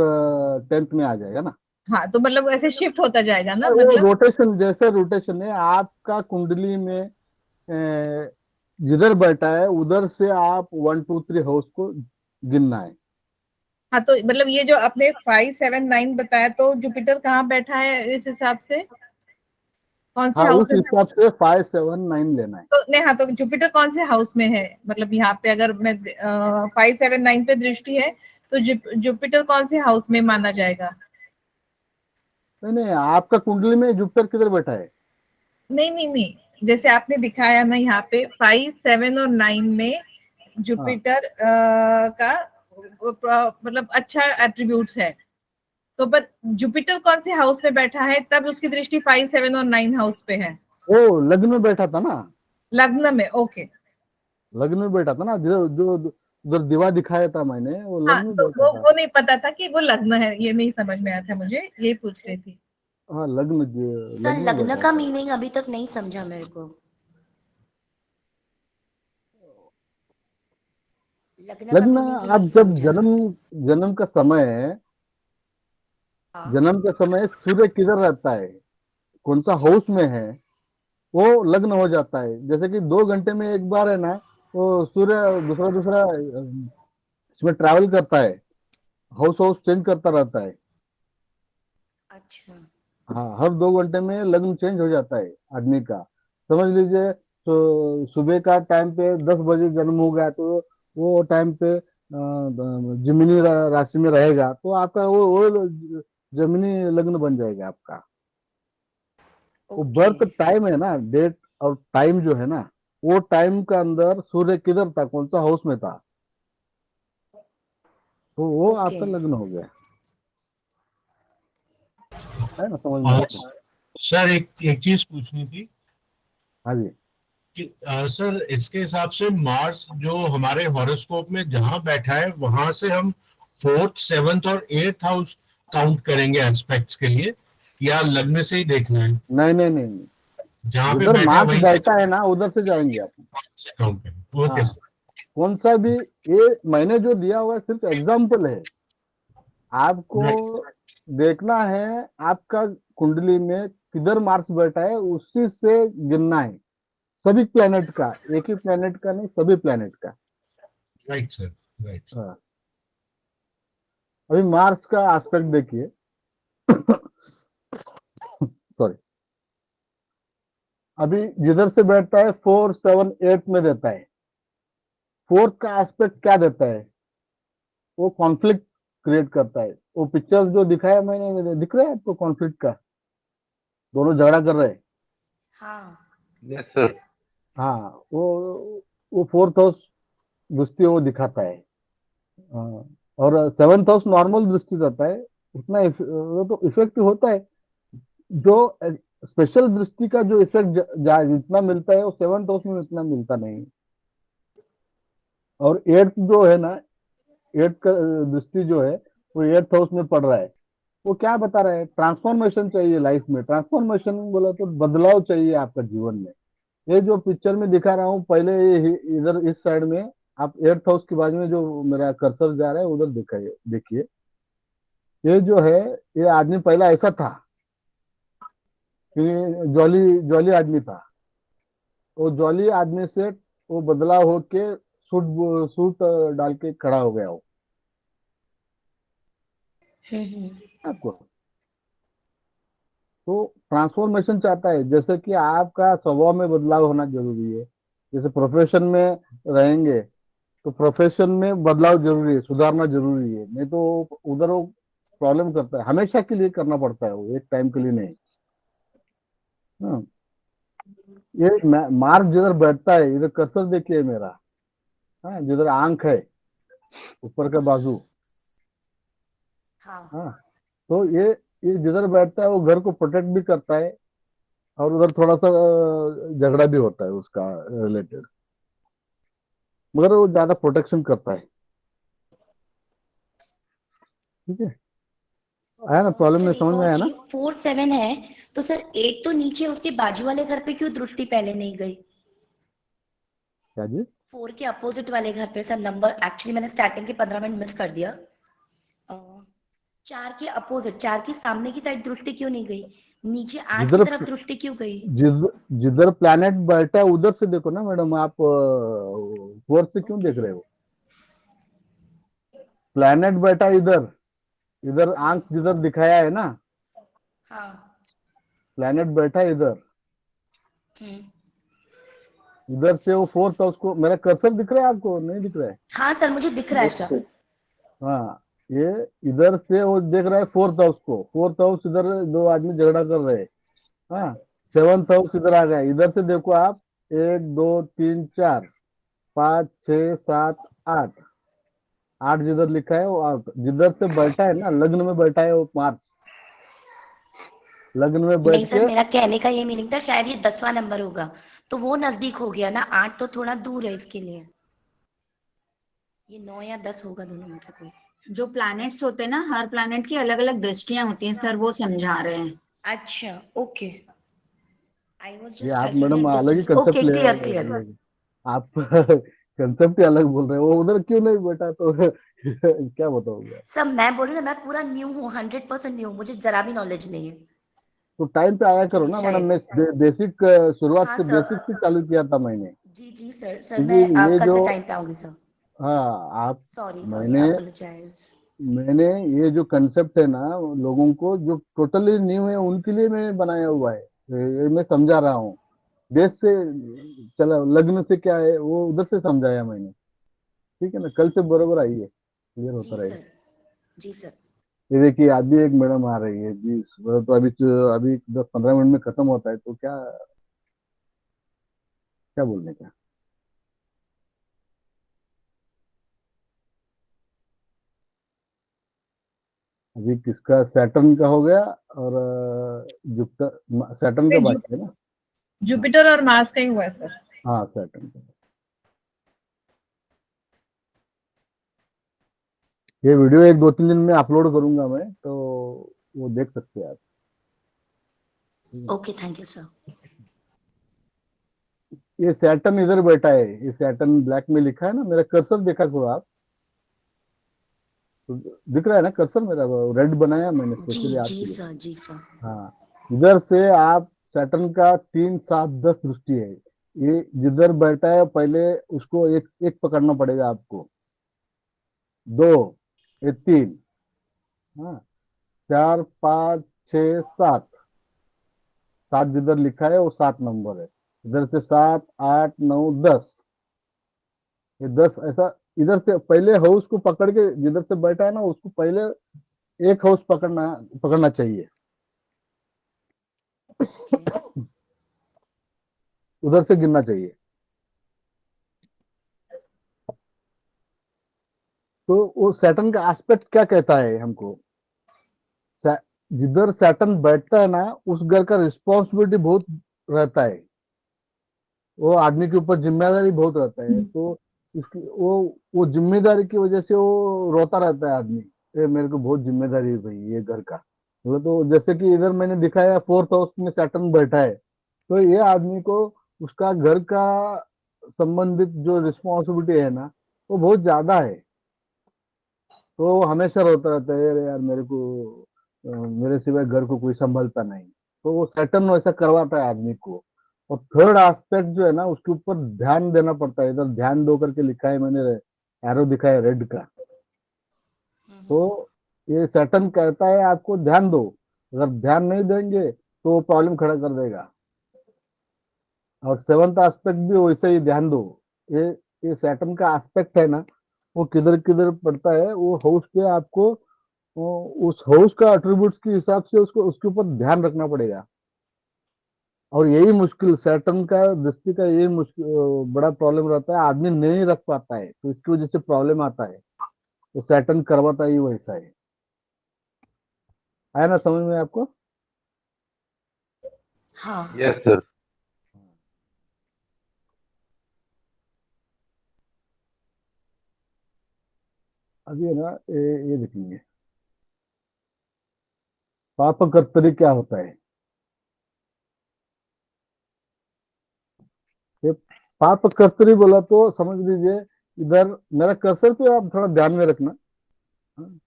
10th में आ जाएगा ना। हाँ, तो मतलब ऐसे शिफ्ट होता जाएगा ना, और वो मतलब। रोटेशन, जैसे रोटेशन है आपका कुंडली में, जिधर बैठा है उधर से आप 1, 2, 3 हाउस को गिनना है। हाँ, तो मतलब ये जो आपने 5, 7, 9 बताया, तो जुपिटर कहाँ बैठा है इस हिसाब से, कौन से हाँ, हाउस उस में? हिसाब से 5, 7, 9 लेना है। तो नहीं, हाँ, तो जुपिटर कौन से हाउस में है, मतलब यहाँ पे अगर मैं 5, 7, 9 पे दृष्टि है, तो जुपिटर कौन से हाउस में माना जाएगा? नहीं नहीं, आपका कुंडली में जुपिटर किधर बैठा है? नहीं नहीं नहीं, जैसे आपने दिखाया ना यहाँ पे 5, 7 और 9 में हाँ, जुपिटर का मतलब अच्छा एट्रीब्यूट्स है, तो पर जुपिटर कौन से हाउस में बैठा है तब उसकी दृष्टि 5, 7 और 9 हाउस पे है? वो लग्न में बैठा था ना। लग्न में, ओके। लग्न में बैठा था ना, जिधर जो उधर दिवा दिखाया था मैंने, वो हाँ, लग्न में तो बैठा वो था। वो नहीं पता था कि वो लग्न है, ये नहीं समझ में आया था मुझे, ये पूछ रही थी। हाँ, सर लग्न में लग्न बैठा का था। मीनिंग अभी तक नहीं समझा मेरे को। लग्न का लग्न, मीनिंग ही आप नहीं जब समझा। जन्म जन्म का समय है, हाँ। जन्म के समय सूर्य किधर रहता है, कौन सा हाउस में है, वो लग्न हो जाता है। जैसे कि 2 घंटे में एक बार है ना, वो सूर्य दूसरा दूसरा इसमें ट्रैवल करता है, हाउस हाउस चेंज करता रहता है। अच्छा। हाँ, हर 2 घंटे में लग्न चेंज हो जाता है आदमी का। समझ लीजिए, तो सुबह का टाइम पे 10 बजे जन्म हो गया तो वो टाइम पे जमिनी राशि में रहेगा, तो आपका वो जमिनी लग्न बन जाएगा आपका। वो ओके। बर्थ टाइम है ना, डेट और टाइम जो है ना, वो टाइम का अंदर सूर्य किधर था, कौन सा हाउस में था, तो वो ओके। आपका लग्न हो गया है ना, समझ में और आता है। सर एक एक चीज पूछनी थी हाँ जी। कि सर इसके हिसाब से मार्स जो हमारे हॉरोस्कोप में जहां बैठा है वहां से हम 4th, 7th और 8th हाउस काउंट करेंगे एस्पेक्ट्स के लिए, या लग्न से ही देखना है? नहीं नहीं नहीं नहीं, जहां पे जिधर बैठा है मार्स वहीं से बैठा है ना उधर से जाएंगे आप। काउंट करेंगे। ओके हाँ, सर। कौन सा भी, ये मैंने जो दिया हुआ है सिर्फ एग्जाम्पल है, आपको राइट। देखना है आपका कुंडली में किधर मार्स बैठा है, उसी से गिनना है। सभी प्लेनेट का, एक ही प्लेनेट का नहीं, सभी प्लेनेट का। Right sir. राइट। हाँ, अभी मार्स का एस्पेक्ट देखिए। सॉरी, अभी जिधर से बैठता है 4, 7, 8 में देता है। 4th का एस्पेक्ट क्या देता है, वो कॉन्फ्लिक्ट क्रिएट करता है। वो पिक्चर जो दिखाया मैंने, दिख रहा है आपको कॉन्फ्लिक्ट का, दोनों झगड़ा कर रहे हैं। हाँ। Yes sir. हाँ, वो 4th हाउस दृष्टि वो दिखाता है। हाँ, और 7th हाउस नॉर्मल दृष्टि रहता है। उतना वो तो इफेक्ट होता है, जो स्पेशल दृष्टि का जो इफेक्ट जितना मिलता है वो 7th हाउस में उतना मिलता नहीं। और 8th जो है ना, 8th का दृष्टि जो है वो 8th हाउस में पड़ रहा है। वो क्या बता रहा है, ट्रांसफॉर्मेशन चाहिए लाइफ में। ट्रांसफॉर्मेशन बोला तो बदलाव चाहिए आपका जीवन में। ये जो पिक्चर में दिखा रहा हूँ पहले, इधर इस साइड में, आप 8th हाउस के बाजू में जो मेरा कर्सर जा रहा है उधर दिखाइए, देखिए। ये जो है, ये आदमी पहला ऐसा था, क्योंकि जॉली जॉली आदमी था। वो जॉली आदमी से वो बदलाव होके सूट सूट डाल के खड़ा हो गया वो, हम्म। आपको। तो ट्रांसफॉर्मेशन चाहता है, जैसे कि आपका स्वभाव में बदलाव होना जरूरी है। जैसे प्रोफेशन में रहेंगे तो प्रोफेशन में बदलाव जरूरी है, सुधारना जरूरी है, नहीं तो उधर वो प्रॉब्लम करता है। हमेशा के लिए करना पड़ता है, वो एक टाइम के लिए नहीं। हाँ, ये मार्क जिधर बैठता है, इधर कर्सर देखिए मेरा, हाँ, जिधर आंख है, ऊपर का बाजू, हाँ हाँ, तो ये जिधर बैठता है वो घर को प्रोटेक्ट भी करता है, और उधर थोड़ा सा झगड़ा भी होता है उसका रिलेटेड, मगर वो ज्यादा प्रोटेक्शन करता है। ठीक है, आया ना प्रॉब्लम सर में, एक समझ में और आया ना? चीज, 4 7 है तो सर 8 तो नीचे उसके बाजू वाले घर पे क्यों दृष्टि पहले नहीं गई? क्या जी? 4 के अपोजिट वाले घर पे सर, नंबर एक्चुअली मैंने स्टार्टिंग के 15 मिनट मिस कर दिया। 4 के अपोजिट, 4 के सामने की साइड दृष्टि क्यों नहीं गई? नीचे 8 की जिधर तरफ दृष्टि क्यों गई? जिधर प्लैनेट बैठा है उधर से देखो ना मैडम, आप फोर्थ से क्यों देख ओके। रहे हो? प्लैनेट बैठा है इधर, इधर हाँ आंख जिधर दिखाया है ना, हाँ। प्लैनेट बैठा है इधर, हम्म। इधर से वो फोर्थ हाउस को, मेरा कर्सर दिख रहा है आपको, नहीं दिख रहा है? हाँ सर, मुझे दिख रहा है सर। हाँ, ये इधर से वो देख रहा है फोर्थ हाउस को, फोर्थ हाउस इधर दो आदमी झगड़ा कर रहे हैं, हाँ, सेवंथ हाउस इधर आ गया, इधर से देखो आप, 1 2 3 4 5 6 7 8, 8 जिधर लिखा है वो आउट, जिधर से बैठा है ना, लग्न में बैठा है वो मार्च, लग्न में बैठ नहीं सर, के, मेरा कहने का ये मीनिंग था, शायद ये 10वां नंबर होगा, तो वो नजदीक हो गया ना, 8 तो थोड़ा दूर है इसके लिए। ये 9 या 10 होगा, दोनों में से कोई। जो प्लैनेट्स होते हैं ना, हर प्लैनेट की अलग अलग दृष्टियां होती हैं सर, वो समझा रहे हैं। अच्छा, ओके। आई वाज ये जस्ट आप कैलकुलेटिंग मैडम अलग ही distance. Concept okay, clear clear. आप कंसेप्ट ही अलग बोल रहे हो, वो उधर क्यों नहीं बैठा तो क्या बताओगे? सब मैं बोल रही हूँ ना, मैं पूरा न्यू हूँ, 100% न्यू हूँ, मुझे जरा भी नॉलेज नहीं है। तो टाइम पे आया करो इसलिए ना मैडम, शायद। मैं बेसिक शुरुआत हाँ से बेसिक से सर। चालू किया था मैंने, जी जी सर, सर क्योंकि मैं ये कल जो, से टाइम पे आऊंगी सर। हाँ, आप, सॉरी सॉरी, मैंने अपोलोजाइज। मैंने ये जो कंसेप्ट है ना, लोगों को जो टोटली न्यू है उनके लिए मैं बनाया हुआ है, ये मैं समझा रहा हूँ। देश से चला, लग्न से क्या है वो उधर से समझाया मैंने, ठीक है ना, कल से बरोबर आई है, क्लियर जी होता रहेगा। सर। जी सर। ये देखिए अभी एक मैडम आ रही है जी, तो अभी 10 15 मिनट में खत्म होता है, तो क्या क्या बोलने का? अभी किसका, सैटर्न का हो गया, और जुपिटर, सैटर्न का बाकी है ना? हाँ, जुपिटर और मार्स का ही हुआ है सर। हाँ, सैटर्न का। ये वीडियो 1 2 3 दिन में अपलोड करूंगा मैं, तो वो देख सकते हैं आप। Okay, thank you sir. ये सैटर्न इधर बैठा है, ये सैटर्न ब्लैक में लिखा है ना, मेरा कर्सर देखा करो आप, तो दिख रहा है ना कर्सर मेरा, रेड बनाया मैंने जी स्पेशली जी आपके लिए। सर, जी सर। हाँ, इधर से आप, सैटर्न का 3 7 10 दृष्टि है, ये जिधर बैठा है पहले उसको एक एक पकड़ना पड़ेगा आपको, 2, ये 3, हाँ, 4 5 6 7, 7 जिधर लिखा है वो 7 नंबर है, इधर से 7 8 9 10, ये 10 ऐसा, इधर से पहले हाउस को पकड़ के, जिधर से बैठा है ना उसको पहले एक हाउस पकड़ना पकड़ना चाहिए, ओके। उधर से गिनना चाहिए। तो वो सैटर्न का एस्पेक्ट क्या कहता है हमको, जिधर सैटर्न बैठता है ना, उस घर का रिस्पॉन्सिबिलिटी बहुत रहता है, वो आदमी के ऊपर जिम्मेदारी बहुत रहता है, तो इसकी वो जिम्मेदारी की वजह से वो रोता रहता है आदमी, ये मेरे को बहुत जिम्मेदारी है भाई ये घर का। तो जैसे कि इधर मैंने दिखाया फोर्थ हाउस में सैटर्न बैठा है, तो ये आदमी को उसका घर का संबंधित जो रिस्पॉन्सिबिलिटी है ना, वो बहुत ज्यादा है, तो वो हमेशा रोता रहता है, अरे यार मेरे को मेरे सिवाय घर को कोई संभालता नहीं, तो वो सैटर्न वैसा करवाता है आदमी को। और थर्ड एस्पेक्ट जो है ना, उसके ऊपर ध्यान देना पड़ता है, इधर ध्यान दो करके लिखा है मैंने, एरो दिखाया रेड का, तो ये सैटर्न कहता है आपको ध्यान दो, अगर ध्यान नहीं देंगे तो वो प्रॉब्लम खड़ा कर देगा। और सेवंथ एस्पेक्ट भी वैसे ही ध्यान दो। ये सैटर्न का एस्पेक्ट है ना, वो किधर किधर पड़ता है, वो हाउस के आपको उस हाउस का एट्रीब्यूट्स के हिसाब से उसको उसके ऊपर ध्यान रखना पड़ेगा। और यही मुश्किल सैटर्न का दृष्टि का यही मुश्किल बड़ा प्रॉब्लम रहता है, आदमी नहीं रख पाता है, तो इसकी वजह से प्रॉब्लम आता है। तो सैटर्न करवाता ही वैसा है। आया ना समझ में आपको? हाँ यस सर। अभी है ना ये देखेंगे पाप कर्तरी क्या होता है। ये पाप कर्तरी बोला तो समझ लीजिए, इधर मेरा कर्सर पे आप थोड़ा ध्यान में रखना। हाँ,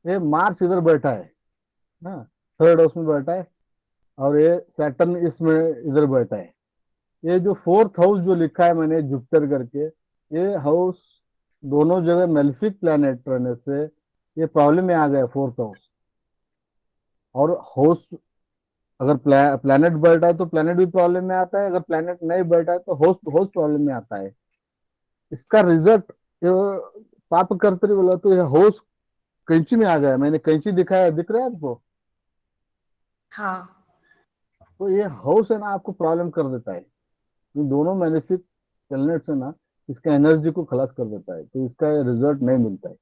ये मार्स इधर बैठा है ना, थर्ड हाउस में बैठा है, और ये सैटर्न इसमें इधर बैठा है। ये जो फोर्थ हाउस जो लिखा है मैंने जुपिटर करके, ये हाउस दोनों जगह मेलिफिक प्लैनेट रहने से ये प्रॉब्लम में आ गया फोर्थ हाउस। और हाउस अगर प्लैनेट बैठा है तो प्लैनेट भी प्रॉब्लम में आता है, अगर प्लैनेट नहीं बैठा है तो होस्ट होस्ट प्रॉब्लम में आता है। इसका रिजल्ट पाप कर्तरी बोला तो ये होस्ट कैंची में आ गया। मैंने कैंची दिखाया, दिख रहा है आपको? हाँ तो ये हाउस है ना आपको प्रॉब्लम कर देता है। ये दोनों मैग्नेटिक प्लैनेट्स है ना, इसका एनर्जी को खलास कर देता है, तो इसका रिजल्ट नहीं मिलता है।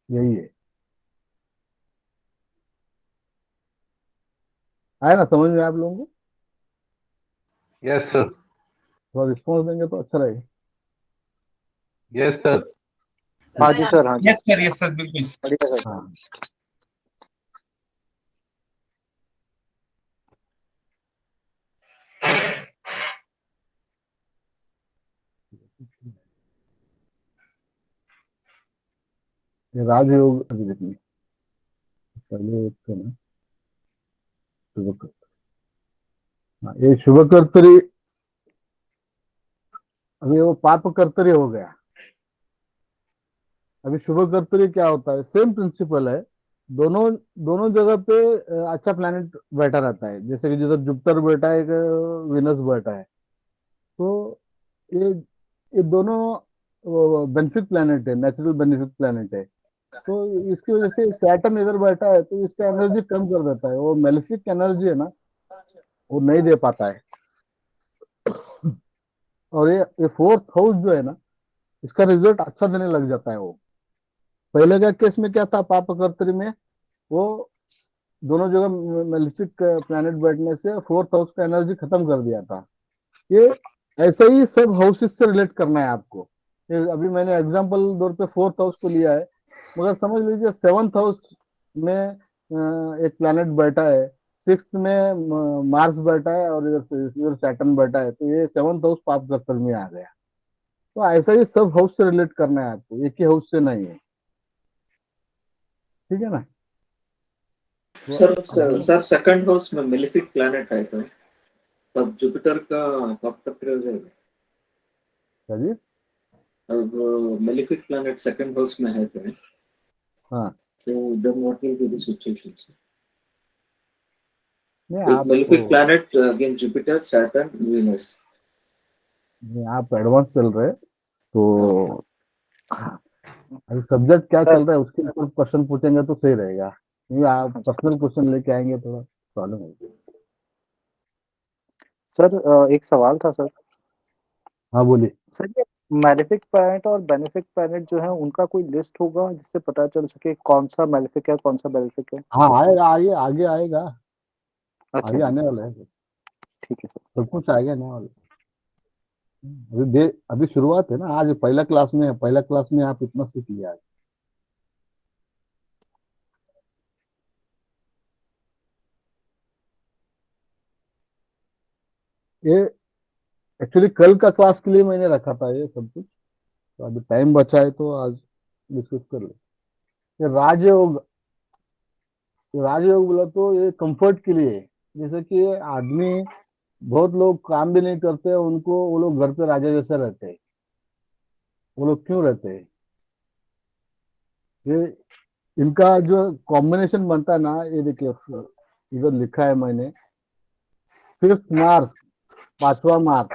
यही है। आया ना समझ में आप लोगों को? Yes sir. थोड़ा रिस्पॉन्स देंगे तो अच्छा रहेगा। Yes sir. हाँ जी सर, हाँ जी, यस सर बिल्कुल। बढ़िया सर। हाँ ये राजयोग अभी देखिए, पहले एक थे ना शुभ कर्तरी। हाँ, ये शुभ कर्तरी अभी वो पाप कर्तरी हो गया। अभी शुभ कर्तरी क्या होता है, सेम प्रिंसिपल है। दोनों दोनों जगह पे अच्छा प्लैनेट बैठा रहता है। जैसे कि जिधर जुपिटर बैठा है, विनस बैठा है, तो ये ये दोनों बेनिफिक प्लैनेट है, नेचुरल बेनिफिक प्लैनेट है। तो इसकी वजह से सैटर्न इधर बैठा है तो इसका एनर्जी कम कर देता है। वो मेलिफिक एनर्जी है ना, वो नहीं दे पाता है। और ये फोर्थ हाउस जो है ना, इसका रिजल्ट अच्छा देने लग जाता है। वो पहले का केस में क्या था, पाप कर्तरी में वो दोनों जगह मेलिफिक प्लैनेट बैठने से फोर्थ हाउस का एनर्जी खत्म कर दिया था। ये ऐसे ही सब हाउसेस से रिलेट करना है आपको। ये अभी मैंने एग्जांपल तौर पे फोर्थ हाउस को लिया है, मगर समझ लीजिए सेवंथ हाउस में एक प्लैनेट बैठा है, सिक्स्थ में मार्स बैठा है, और इधर सैटर्न बैठा है, तो ये सेवंथ हाउस पाप कर्तन में आ गया। तो ऐसा ही सब हाउस से रिलेट करना है आपको, एक ही हाउस से नहीं है। ठीक है ना? तो सर अब सर सेकंड हाउस में मेलिफिक प्लैनेट है तो तब जुपिटर का पाप कर्तरी हो जाएगा। चलिए, अब मेलिफिक प्लैनेट सेकंड हाउस में है हाँ तो then what will be the situation sir? नहीं एक malefic planet again Jupiter Saturn Venus. आप एडवांस चल रहे हैं, तो अभी सब्जेक्ट क्या सर, चल रहा है उसके ऊपर क्वेश्चन पूछेंगे तो सही रहेगा, क्योंकि आप पर्सनल क्वेश्चन लेके आएंगे थोड़ा प्रॉब्लम होगी। सर एक सवाल था सर। हाँ बोलिए। सर ये मैलेफिक प्लैनेट और बेनिफिक प्लैनेट जो है उनका कोई लिस्ट होगा जिससे पता चल सके कौन सा मैलेफिक है कौन सा बेनिफिक है? हाँ आएगा, आगे आगे आएगा, अच्छा आगे जी, आने वाला है, ठीक है सर। सब कुछ आगे आने वाला है। अभी शुरुआत है ना, आज पहला क्लास में है, पहला क्लास में आप इतना सीख लिया है। ये एक्चुअली कल का क्लास के लिए मैंने रखा था ये सब कुछ, तो अभी टाइम बचा है तो आज डिस्कस कर ले। ये राजयोग, राजयोग बोला तो ये कंफर्ट के लिए है। जैसे कि आदमी, बहुत लोग काम भी नहीं करते, उनको वो लोग घर पे राजा जैसे रहते हैं। वो लोग क्यों रहते हैं? ये इनका जो कॉम्बिनेशन बनता है ना, ये देखिए इधर लिखा है मैंने 5th मार्स, 5वां मार्स,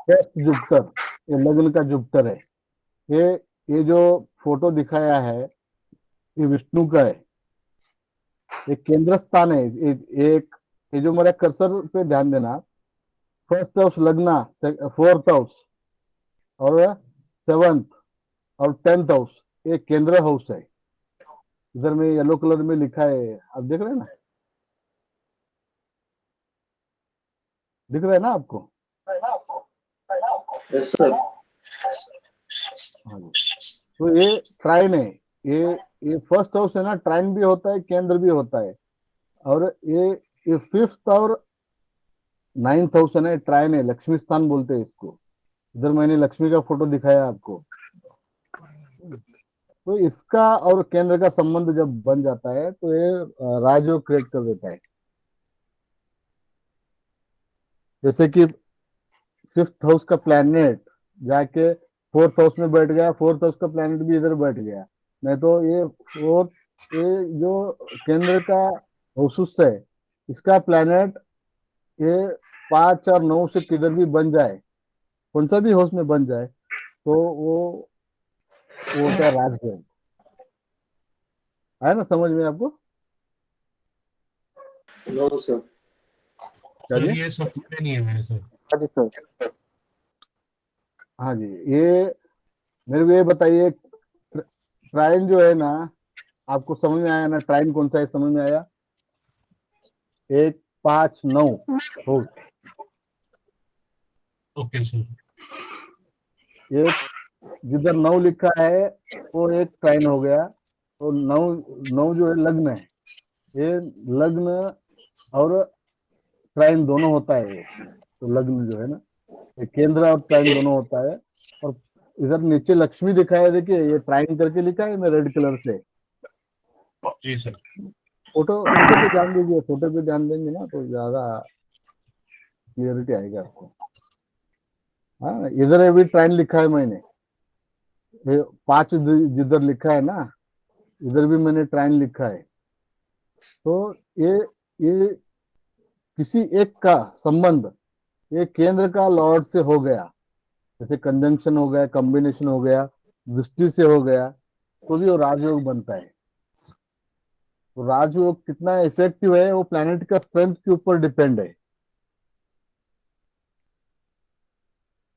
टेस्ट जुपिटर, ये लग्न का जुपिटर है। ये ये जो फोटो दिखाया है ये विष्णु का है, ये केंद्र स्थान है। एक ये जो मेरा कर्सर पे ध्यान देना, 1st हाउस लग्ना, 4th हाउस और 7th और 10th हाउस, ये केंद्र हाउस है। इधर में येलो कलर में लिखा है, आप देख रहे हैं ना, दिख रहा है ना आपको? Yes sir. हाँ जी। तो ये ट्राइन है, ये 1st हाउस है ना, ट्राइन भी होता है, केंद्र भी होता है। और ये 5th और 9th हाउस है ना, ट्राइन है, लक्ष्मी स्थान बोलते हैं इसको। इधर मैंने लक्ष्मी का फोटो दिखाया आपको। तो इसका और केंद्र का संबंध जब बन जाता है तो ये राजयोग क्रिएट कर देता है। जैसे कि 5th हाउस का प्लैनेट जाके 4th हाउस में बैठ गया, 4th हाउस का प्लैनेट भी इधर बैठ गया, नहीं तो ये जो केंद्र का हाउस है, इसका प्लैनेट ये 5 और 9 से किधर भी बन जाए, कौन सा भी हाउस में बन जाए, तो वो होता है राजयोग। आया ना समझ में आपको? No sir. क्या सर जी? ये सब में नहीं है सर। हाँ जी सर। हाँ जी, ये मेरे को ये बताइए, ट्राइन जो है ना, आपको समझ में आया ना? ट्राइन कौन सा है, समझ में आया? 1, 5, 9 हो, ओके सर। एक जिधर 9 लिखा है वो एक ट्राइन हो गया। तो 9 जो है लग्न है, ये लग्न और ट्राइन दोनों होता है ये। तो लग्न जो है ना, ये केंद्र और ट्राइन दोनों होता है। और इधर नीचे लक्ष्मी दिखाया है, देखिए ये ट्राइन करके लिखा है मैं रेड कलर से। जी सर। फोटो पे ध्यान दीजिए, फोटो पे ध्यान देंगे ना तो ज्यादा क्लियरिटी आएगा आपको। हाँ, इधर अभी ट्राइन लिखा है मैंने, ये 5 जिधर लिखा है ना, इधर भी मैंने ट्राइन लिखा है। तो ये किसी एक का संबंध ये केंद्र का लॉर्ड से हो गया, जैसे कंजंक्शन हो गया, कॉम्बिनेशन हो गया, दृष्टि से हो गया, तो भी वो राजयोग बनता है। तो राजयोग कितना इफेक्टिव है वो प्लैनेट का स्ट्रेंथ के ऊपर डिपेंड है।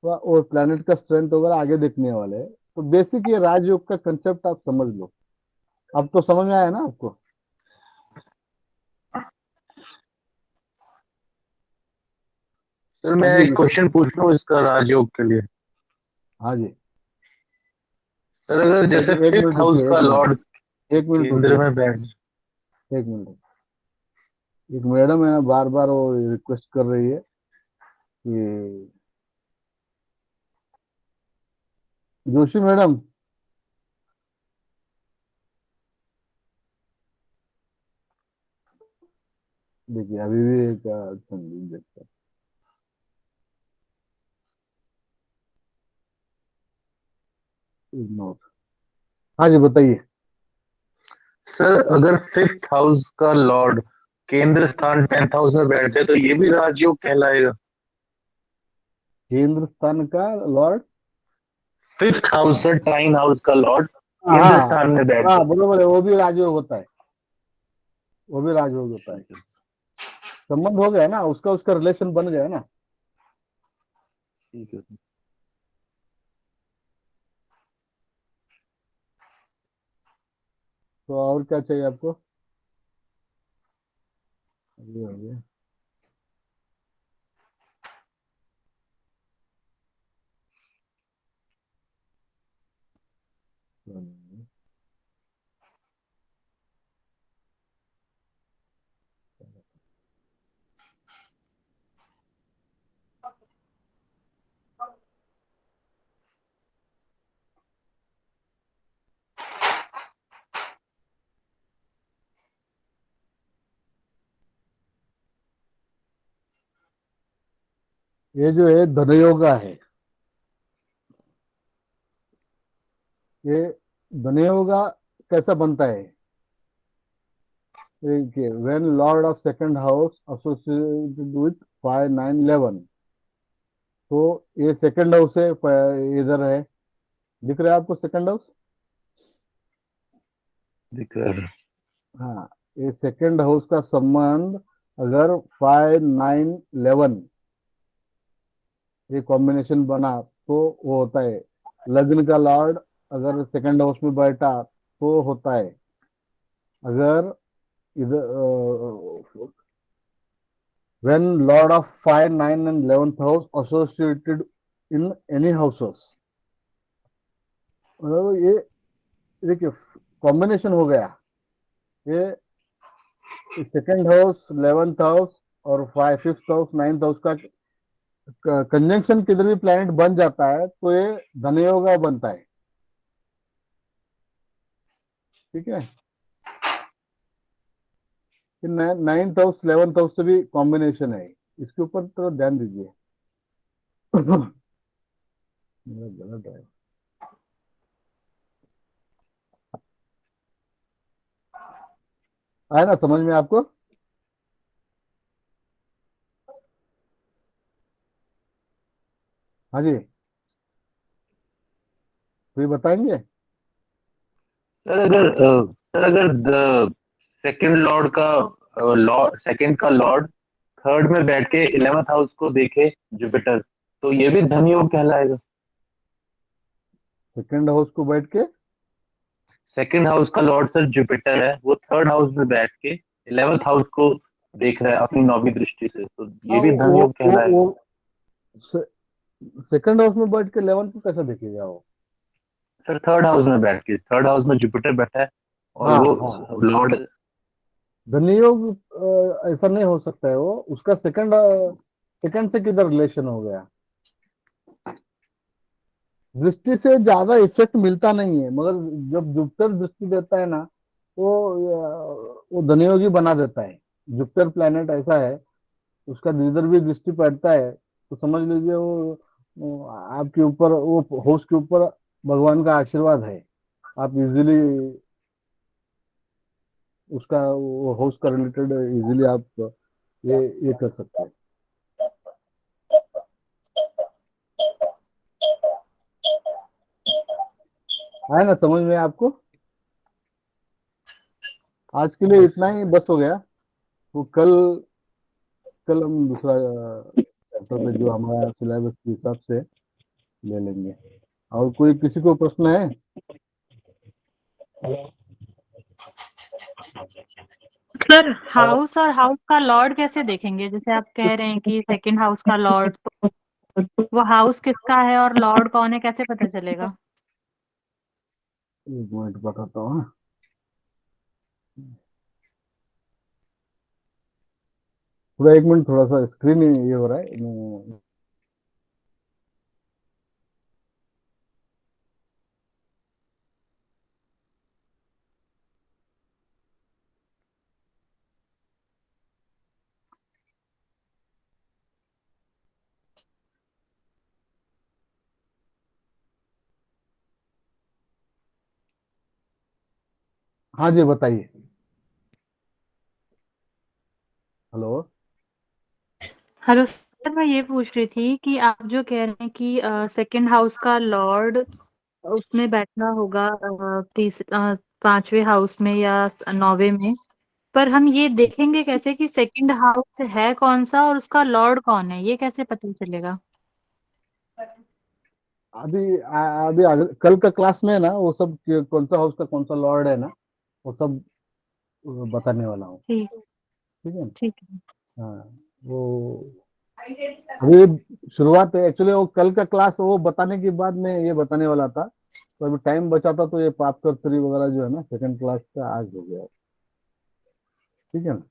तो वो प्लैनेट का स्ट्रेंथ वगैरह आगे देखने वाले हैं। तो बेसिक ये राजयोग का कंसेप्ट आप समझ लो। अब तो समझ में आया ना आपको? सर मैं हाँ जी, एक क्वेश्चन पूछ लूं इसका राजयोग के लिए। हाँ जी। सर अगर जैसे एक 5th मिनट हाउस रुकिए, का लॉर्ड एक मिनट केंद्र रुकिए, में बैठ, एक मिनट। एक मैडम है ना, बार बार वो रिक्वेस्ट कर रही है कि जोशी मैडम, देखिए अभी भी एक संदीप देखता इग्नोर। हाँ जी बताइए। सर अगर 5th हाउस का लॉर्ड केंद्र स्थान 10th हाउस में बैठ जाए तो ये भी राजयोग कहलाएगा? केंद्र स्थान का लॉर्ड, 5th हाउस से ट्राइन हाउस का लॉर्ड केंद्र हाँ स्थान में बैठ हाँ जाए। बरोबर है, वो भी राजयोग होता है, वो भी राजयोग होता है। संबंध हो गया ना उसका, उसका रिलेशन बन गया ना। ठीक है। तो और क्या चाहिए आपको? ये हो गया। ये जो है धनयोगा है, ये धनयोगा कैसा बनता है? देखिए when Lord of second house associated with 5 9 11, तो ये सेकंड हाउस है, इधर है, दिख रहा है आपको सेकंड हाउस? दिख रहा है। हाँ, ये सेकंड हाउस का संबंध अगर 5 9 11 ये कॉम्बिनेशन बना तो वो होता है। लग्न का लॉर्ड अगर सेकंड हाउस में बैठा तो होता है। अगर इधर when lord of 5 9 and 11th house associated in any houses, मतलब ये देखिए कॉम्बिनेशन हो गया। ये सेकंड हाउस 11th हाउस और 5th हाउस 9th हाउस का कंजंक्शन किधर भी प्लैनेट बन जाता है तो ये धनयोग बनता है। ठीक है, 9th हाउस 11th हाउस से भी कॉम्बिनेशन है, इसके ऊपर तो ध्यान दीजिए। मेरा गलत है। आया ना समझ में आपको? हाँ जी, कोई बताएंगे? सर अगर सेकंड लॉर्ड का लॉर्ड सेकंड का लॉर्ड थर्ड में बैठ के 11th हाउस को देखे जुपिटर, तो ये भी धन योग कहलाएगा। सेकंड हाउस को बैठ के सेकंड हाउस का लॉर्ड सर जुपिटर है, वो थर्ड हाउस में बैठ के 11th हाउस को देख रहा है अपनी 9वीं दृष्टि से, तो ये भी धन योग कहलाएगा। वो सेकंड हाउस में बैठ के 11 को कैसे देखेगा वो? सर थर्ड हाउस में बैठ के, थर्ड हाउस में जुपिटर बैठा है और हाँ, वो हाँ। लॉर्ड धनयोग ऐसा नहीं हो सकता है, वो उसका सेकंड से किधर रिलेशन हो गया? दृष्टि से ज्यादा इफेक्ट मिलता नहीं है, मगर जब जुपिटर दृष्टि देता है ना वो धनयोगी बना देता है। जुपिटर प्लैनेट ऐसा है, उसका जिधर भी दृष्टि पड़ता है तो समझ लीजिए वो आपके ऊपर, वो हाउस के ऊपर भगवान का आशीर्वाद है। आप इजीली उसका, वो हाउस का रिलेटेड इजीली आप ये कर सकते हैं। आया ना समझ में आपको? आज के लिए इतना ही बस हो गया। वो कल हम दूसरा चैप्टर पे जो हमारा सिलेबस के हिसाब से ले लेंगे। और कोई किसी को प्रश्न है? सर हाउस और हाउस का लॉर्ड कैसे देखेंगे? जैसे आप कह रहे हैं कि सेकंड हाउस का लॉर्ड, तो वो हाउस किसका है और लॉर्ड कौन है, कैसे पता चलेगा? एक मिनट बताता हूँ। थोड़ा एक मिनट, थोड़ा सा स्क्रीन ये हो रहा है। हाँ जी, बताइए। हेलो। हेलो सर, मैं ये पूछ रही थी कि आप जो कह रहे हैं कि सेकंड हाउस का लॉर्ड उसमें बैठा होगा, पांचवे हाउस में या नौवे में, पर हम ये देखेंगे कैसे कि सेकंड हाउस है कौन सा और उसका लॉर्ड कौन है, ये कैसे पता चलेगा? कल का क्लास में ना वो सब कौन सा हाउस का कौन सा लॉर्ड है ना, वो सब बताने वाला हूँ। ठीक ठीक है। ठीक है। हाँ, वो अभी शुरुआत है एक्चुअली। वो कल का क्लास वो बताने के बाद मैं ये बताने वाला था, तो अभी टाइम बचा था तो ये पापकर 3 वगैरह जो है ना सेकंड क्लास का आज हो गया। ठीक है ना?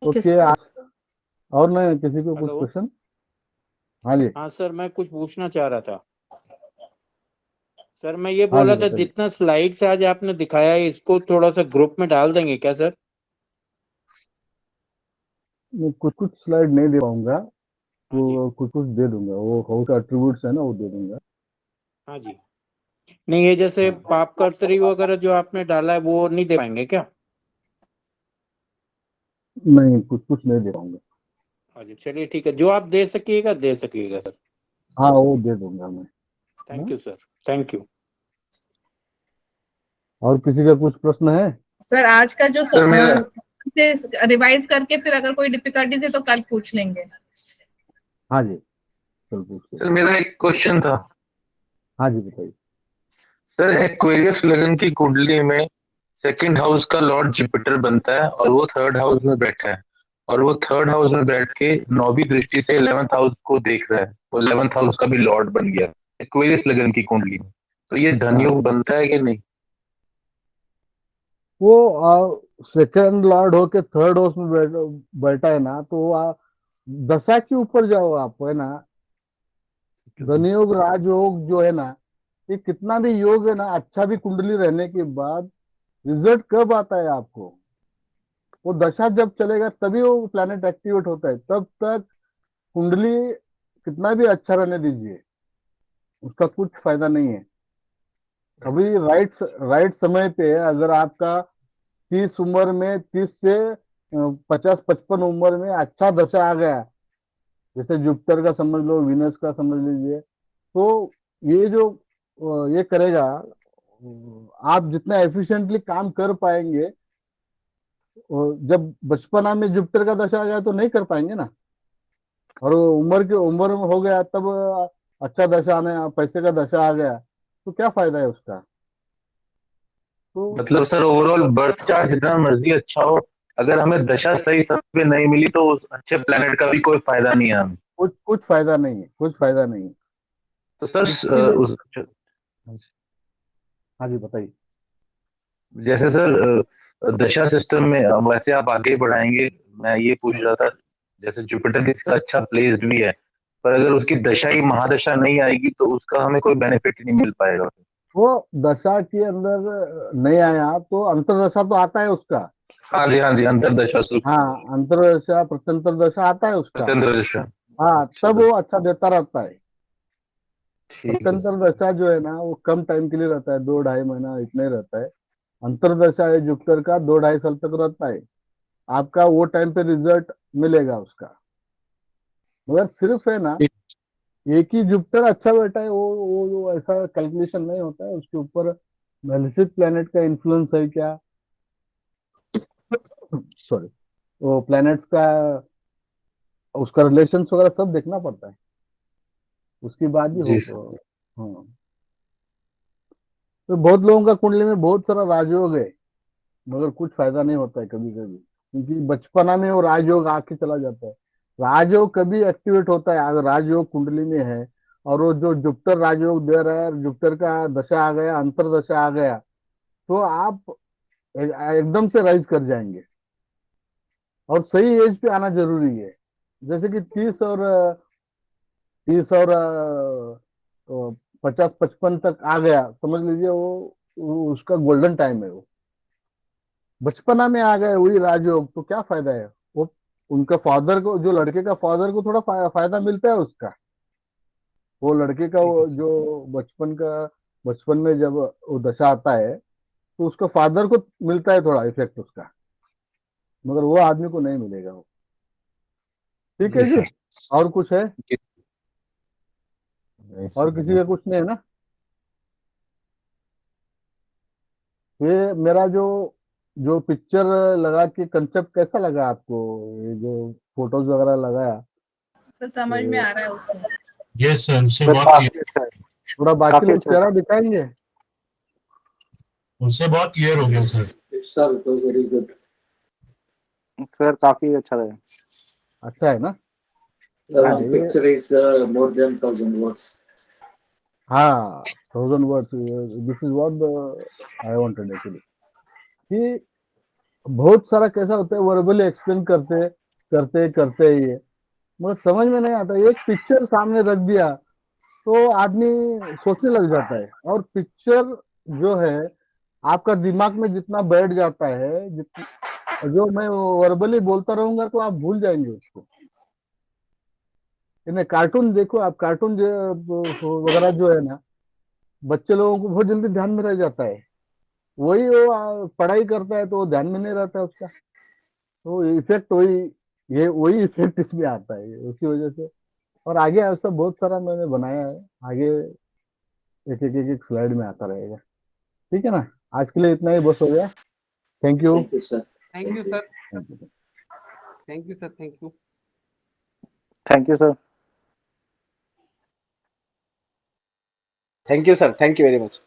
ओके। आज और नहीं किसी को कुछ हेलो। क्वेश्चन? हाँ जी, हाँ सर, मैं कुछ पूछना चाह रहा था। सर मैं ये हाँ जी बोला था, बताइए। जितना स्लाइड्स आज आपने दिखाया है इसको थोड़ा सा ग्रुप में डाल देंगे क्या सर? मैं कुछ कुछ स्लाइड नहीं दे पाऊंगा, हाँ जी, वो कुछ कुछ दे दूंगा। वो हाउस का एट्रीब्यूट्स है ना, वो दे दूंगा। हाँ जी, नहीं, ये जैसे पाप कर्तरी वगैरह जो आपने डाला है वो नहीं दे पाएंगे क्या? नहीं, कुछ कुछ नहीं दे पाऊंगा। अच्छा चलिए ठीक है, जो आप दे सकिएगा सर। हाँ, वो दे दूंगा मैं। Thank you sir, thank you. और किसी का कुछ प्रश्न है? सर आज का जो सर, मेरा- से रिवाइज करके फिर अगर कोई डिफिकल्टीज है तो कल पूछ लेंगे। हाँ जी, चल पूछिए। सर मेरा एक क्वेश्चन था। हाँ जी, बताइए। सर, एक्वेरियस लग्न की कुंडली में सेकंड हाउस का लॉर्ड जुपिटर बनता है और वो थर्ड हाउस में बैठा है, और वो थर्ड हाउस में बैठ के नौवीं दृष्टि से 11th हाउस को देख रहा है, वो 11th हाउस का भी लॉर्ड बन गया एक्वेरियस लग्न की कुंडली में। तो ये धनयोग बनता है कि नहीं? वो सेकंड लॉर्ड होके थर्ड हाउस में बैठा है ना, तो वो दशा के ऊपर जाओ आप, है ना। धनयोग राजयोग जो है ना, ये कितना भी योग है ना, अच्छा भी कुंडली रहने के बाद रिजल्ट कब आता है आपको? वो दशा जब चलेगा तभी वो प्लैनेट एक्टिवेट होता है। तब तक कुंडली कितना भी अच्छा रहने दीजिए, उसका कुछ फायदा नहीं है। अभी राइट समय पे है। अगर आपका 30 उम्र में, 30 से 50-55 उम्र में अच्छा दशा आ गया, जैसे जुपिटर का समझ लो, वीनस का समझ लीजिए, तो ये जो ये करेगा, आप जितना एफिशिएंटली काम कर पाएंगे, जब बचपना में जुपिटर का दशा आ गया तो नहीं कर पाएंगे ना। और उम्र में हो गया तब अच्छा दशा आने, पैसे का दशा आ गया, तो क्या फायदा है उसका? तो मतलब सर, ओवरऑल बर्थ चार्ट जितना मर्जी अच्छा हो, अगर हमें दशा सही समय पे नहीं मिली तो उस अच्छे प्लेनेट का भी कोई फायदा नहीं है हमें। कुछ फायदा नहीं है, कुछ फायदा नहीं है। तो सर इसके लिए उस हाँ जी, बताइए। जैसे सर दशा सिस्टम में वैसे आप आगे बढ़ाएंगे, मैं ये पूछ रहा था, जैसे जुपिटर किसका अच्छा प्लेस्ड भी है, पर अगर उसकी दशा ही महादशा नहीं आएगी तो उसका हमें कोई बेनिफिट ही नहीं मिल पाएगा। वो दशा के अंदर नहीं आया तो अंतरदशा तो आता है उसका। हाँ जी, अंतरदशा हाँ, अंतरदशा प्रत्यंतर दशा आता है उसका। स्वतंत्र दशा। हाँ, अच्छा तब सर, वो अच्छा देता रहता है। ठीक है प्रत्यंतर दशा जो है ना, वो कम टाइम के लिए रहता है, 2-2.5 महीना इतना ही रहता है। अंतरदशा है जुपिटर का, 2-2.5 साल तक रहता है। आपका वो टाइम पे रिजल्ट मिलेगा उसका। मगर सिर्फ है ना, एक ही जुपिटर अच्छा बैठा है, वो ऐसा कैलकुलेशन नहीं होता है। उसके ऊपर मेलिफिक प्लैनेट का इन्फ्लुएंस है क्या, सॉरी, वो प्लैनेट्स का, उसका रिलेशन वगैरह सब देखना पड़ता है, उसके बाद ही जी हो। सर। हाँ, तो बहुत लोगों का कुंडली में बहुत सारा राजयोग है, मगर कुछ फायदा नहीं होता है कभी कभी, क्योंकि बचपना में वो राजयोग आके चला जाता है। राजयोग कभी एक्टिवेट होता है अगर राजयोग कुंडली में है, और वो जो जुपिटर राजयोग दे रहा है, जुपिटर का दशा आ गया, अंतर दशा आ गया, तो आप एकदम से राइज कर जाएंगे। और सही एज पे आना जरूरी है। जैसे कि 30 और 50-55 तक आ गया, समझ लीजिए वो उसका गोल्डन टाइम है। वो बचपना में आ गए वही राजयोग, तो क्या फायदा है? वो उनका फादर को, जो लड़के का फादर को थोड़ा फायदा मिलता है उसका। वो लड़के का ठीक है वो सर। जो बचपन में जब वो दशा आता है, तो उसका फादर को मिलता है थोड़ा इफेक्ट उसका, मगर वो आदमी को नहीं मिलेगा वो। ठीक जी है जी। सर। और कुछ है? नहीं और सर, किसी का कुछ नहीं है ना? ये मेरा जो जो पिक्चर लगा के कंसेप्ट कैसा लगा आपको? ये जो फोटोज वगैरह लगाया, सर समझ में आ रहा है उससे। यस सर, उससे सर बहुत काफी क्लियर, अच्छा है, थोड़ा बाकी काफी लोग अच्छा है। चेहरा दिखाएंगे। उससे बहुत क्लियर हो गया sir. Sir, it was very good. Sir काफी अच्छा है। अच्छा है ना? The हाँ, ये picture is more than 1,000 words. हाँ, 1000 words, this is what I wanted actually. कि बहुत सारा कैसा होता है, वर्बली एक्सप्लेन करते करते करते ये मगर समझ में नहीं आता। एक पिक्चर सामने रख दिया तो आदमी सोचने लग जाता है, और पिक्चर जो है आपका दिमाग में जितना बैठ जाता है, जो मैं वर्बली बोलता रहूंगा तो आप भूल जाएंगे उसको। इन्हें कार्टून देखो आप, कार्टून वगैरह जो है ना, बच्चे लोगों को बहुत जल्दी ध्यान में रह जाता है। वही वो पढ़ाई करता है तो वो ध्यान में नहीं रहता है उसका, तो इफेक्ट वही इफेक्ट इसमें आता है उसी वजह से। और आगे ऐसा बहुत सारा मैंने बनाया है, आगे एक स्लाइड में आता रहेगा। ठीक है ना, आज के लिए इतना ही बस हो गया। Thank you. Thank you sir. Thank you sir, thank you. Thank you sir, thank you. Thank you sir. Thank you sir, thank you very much.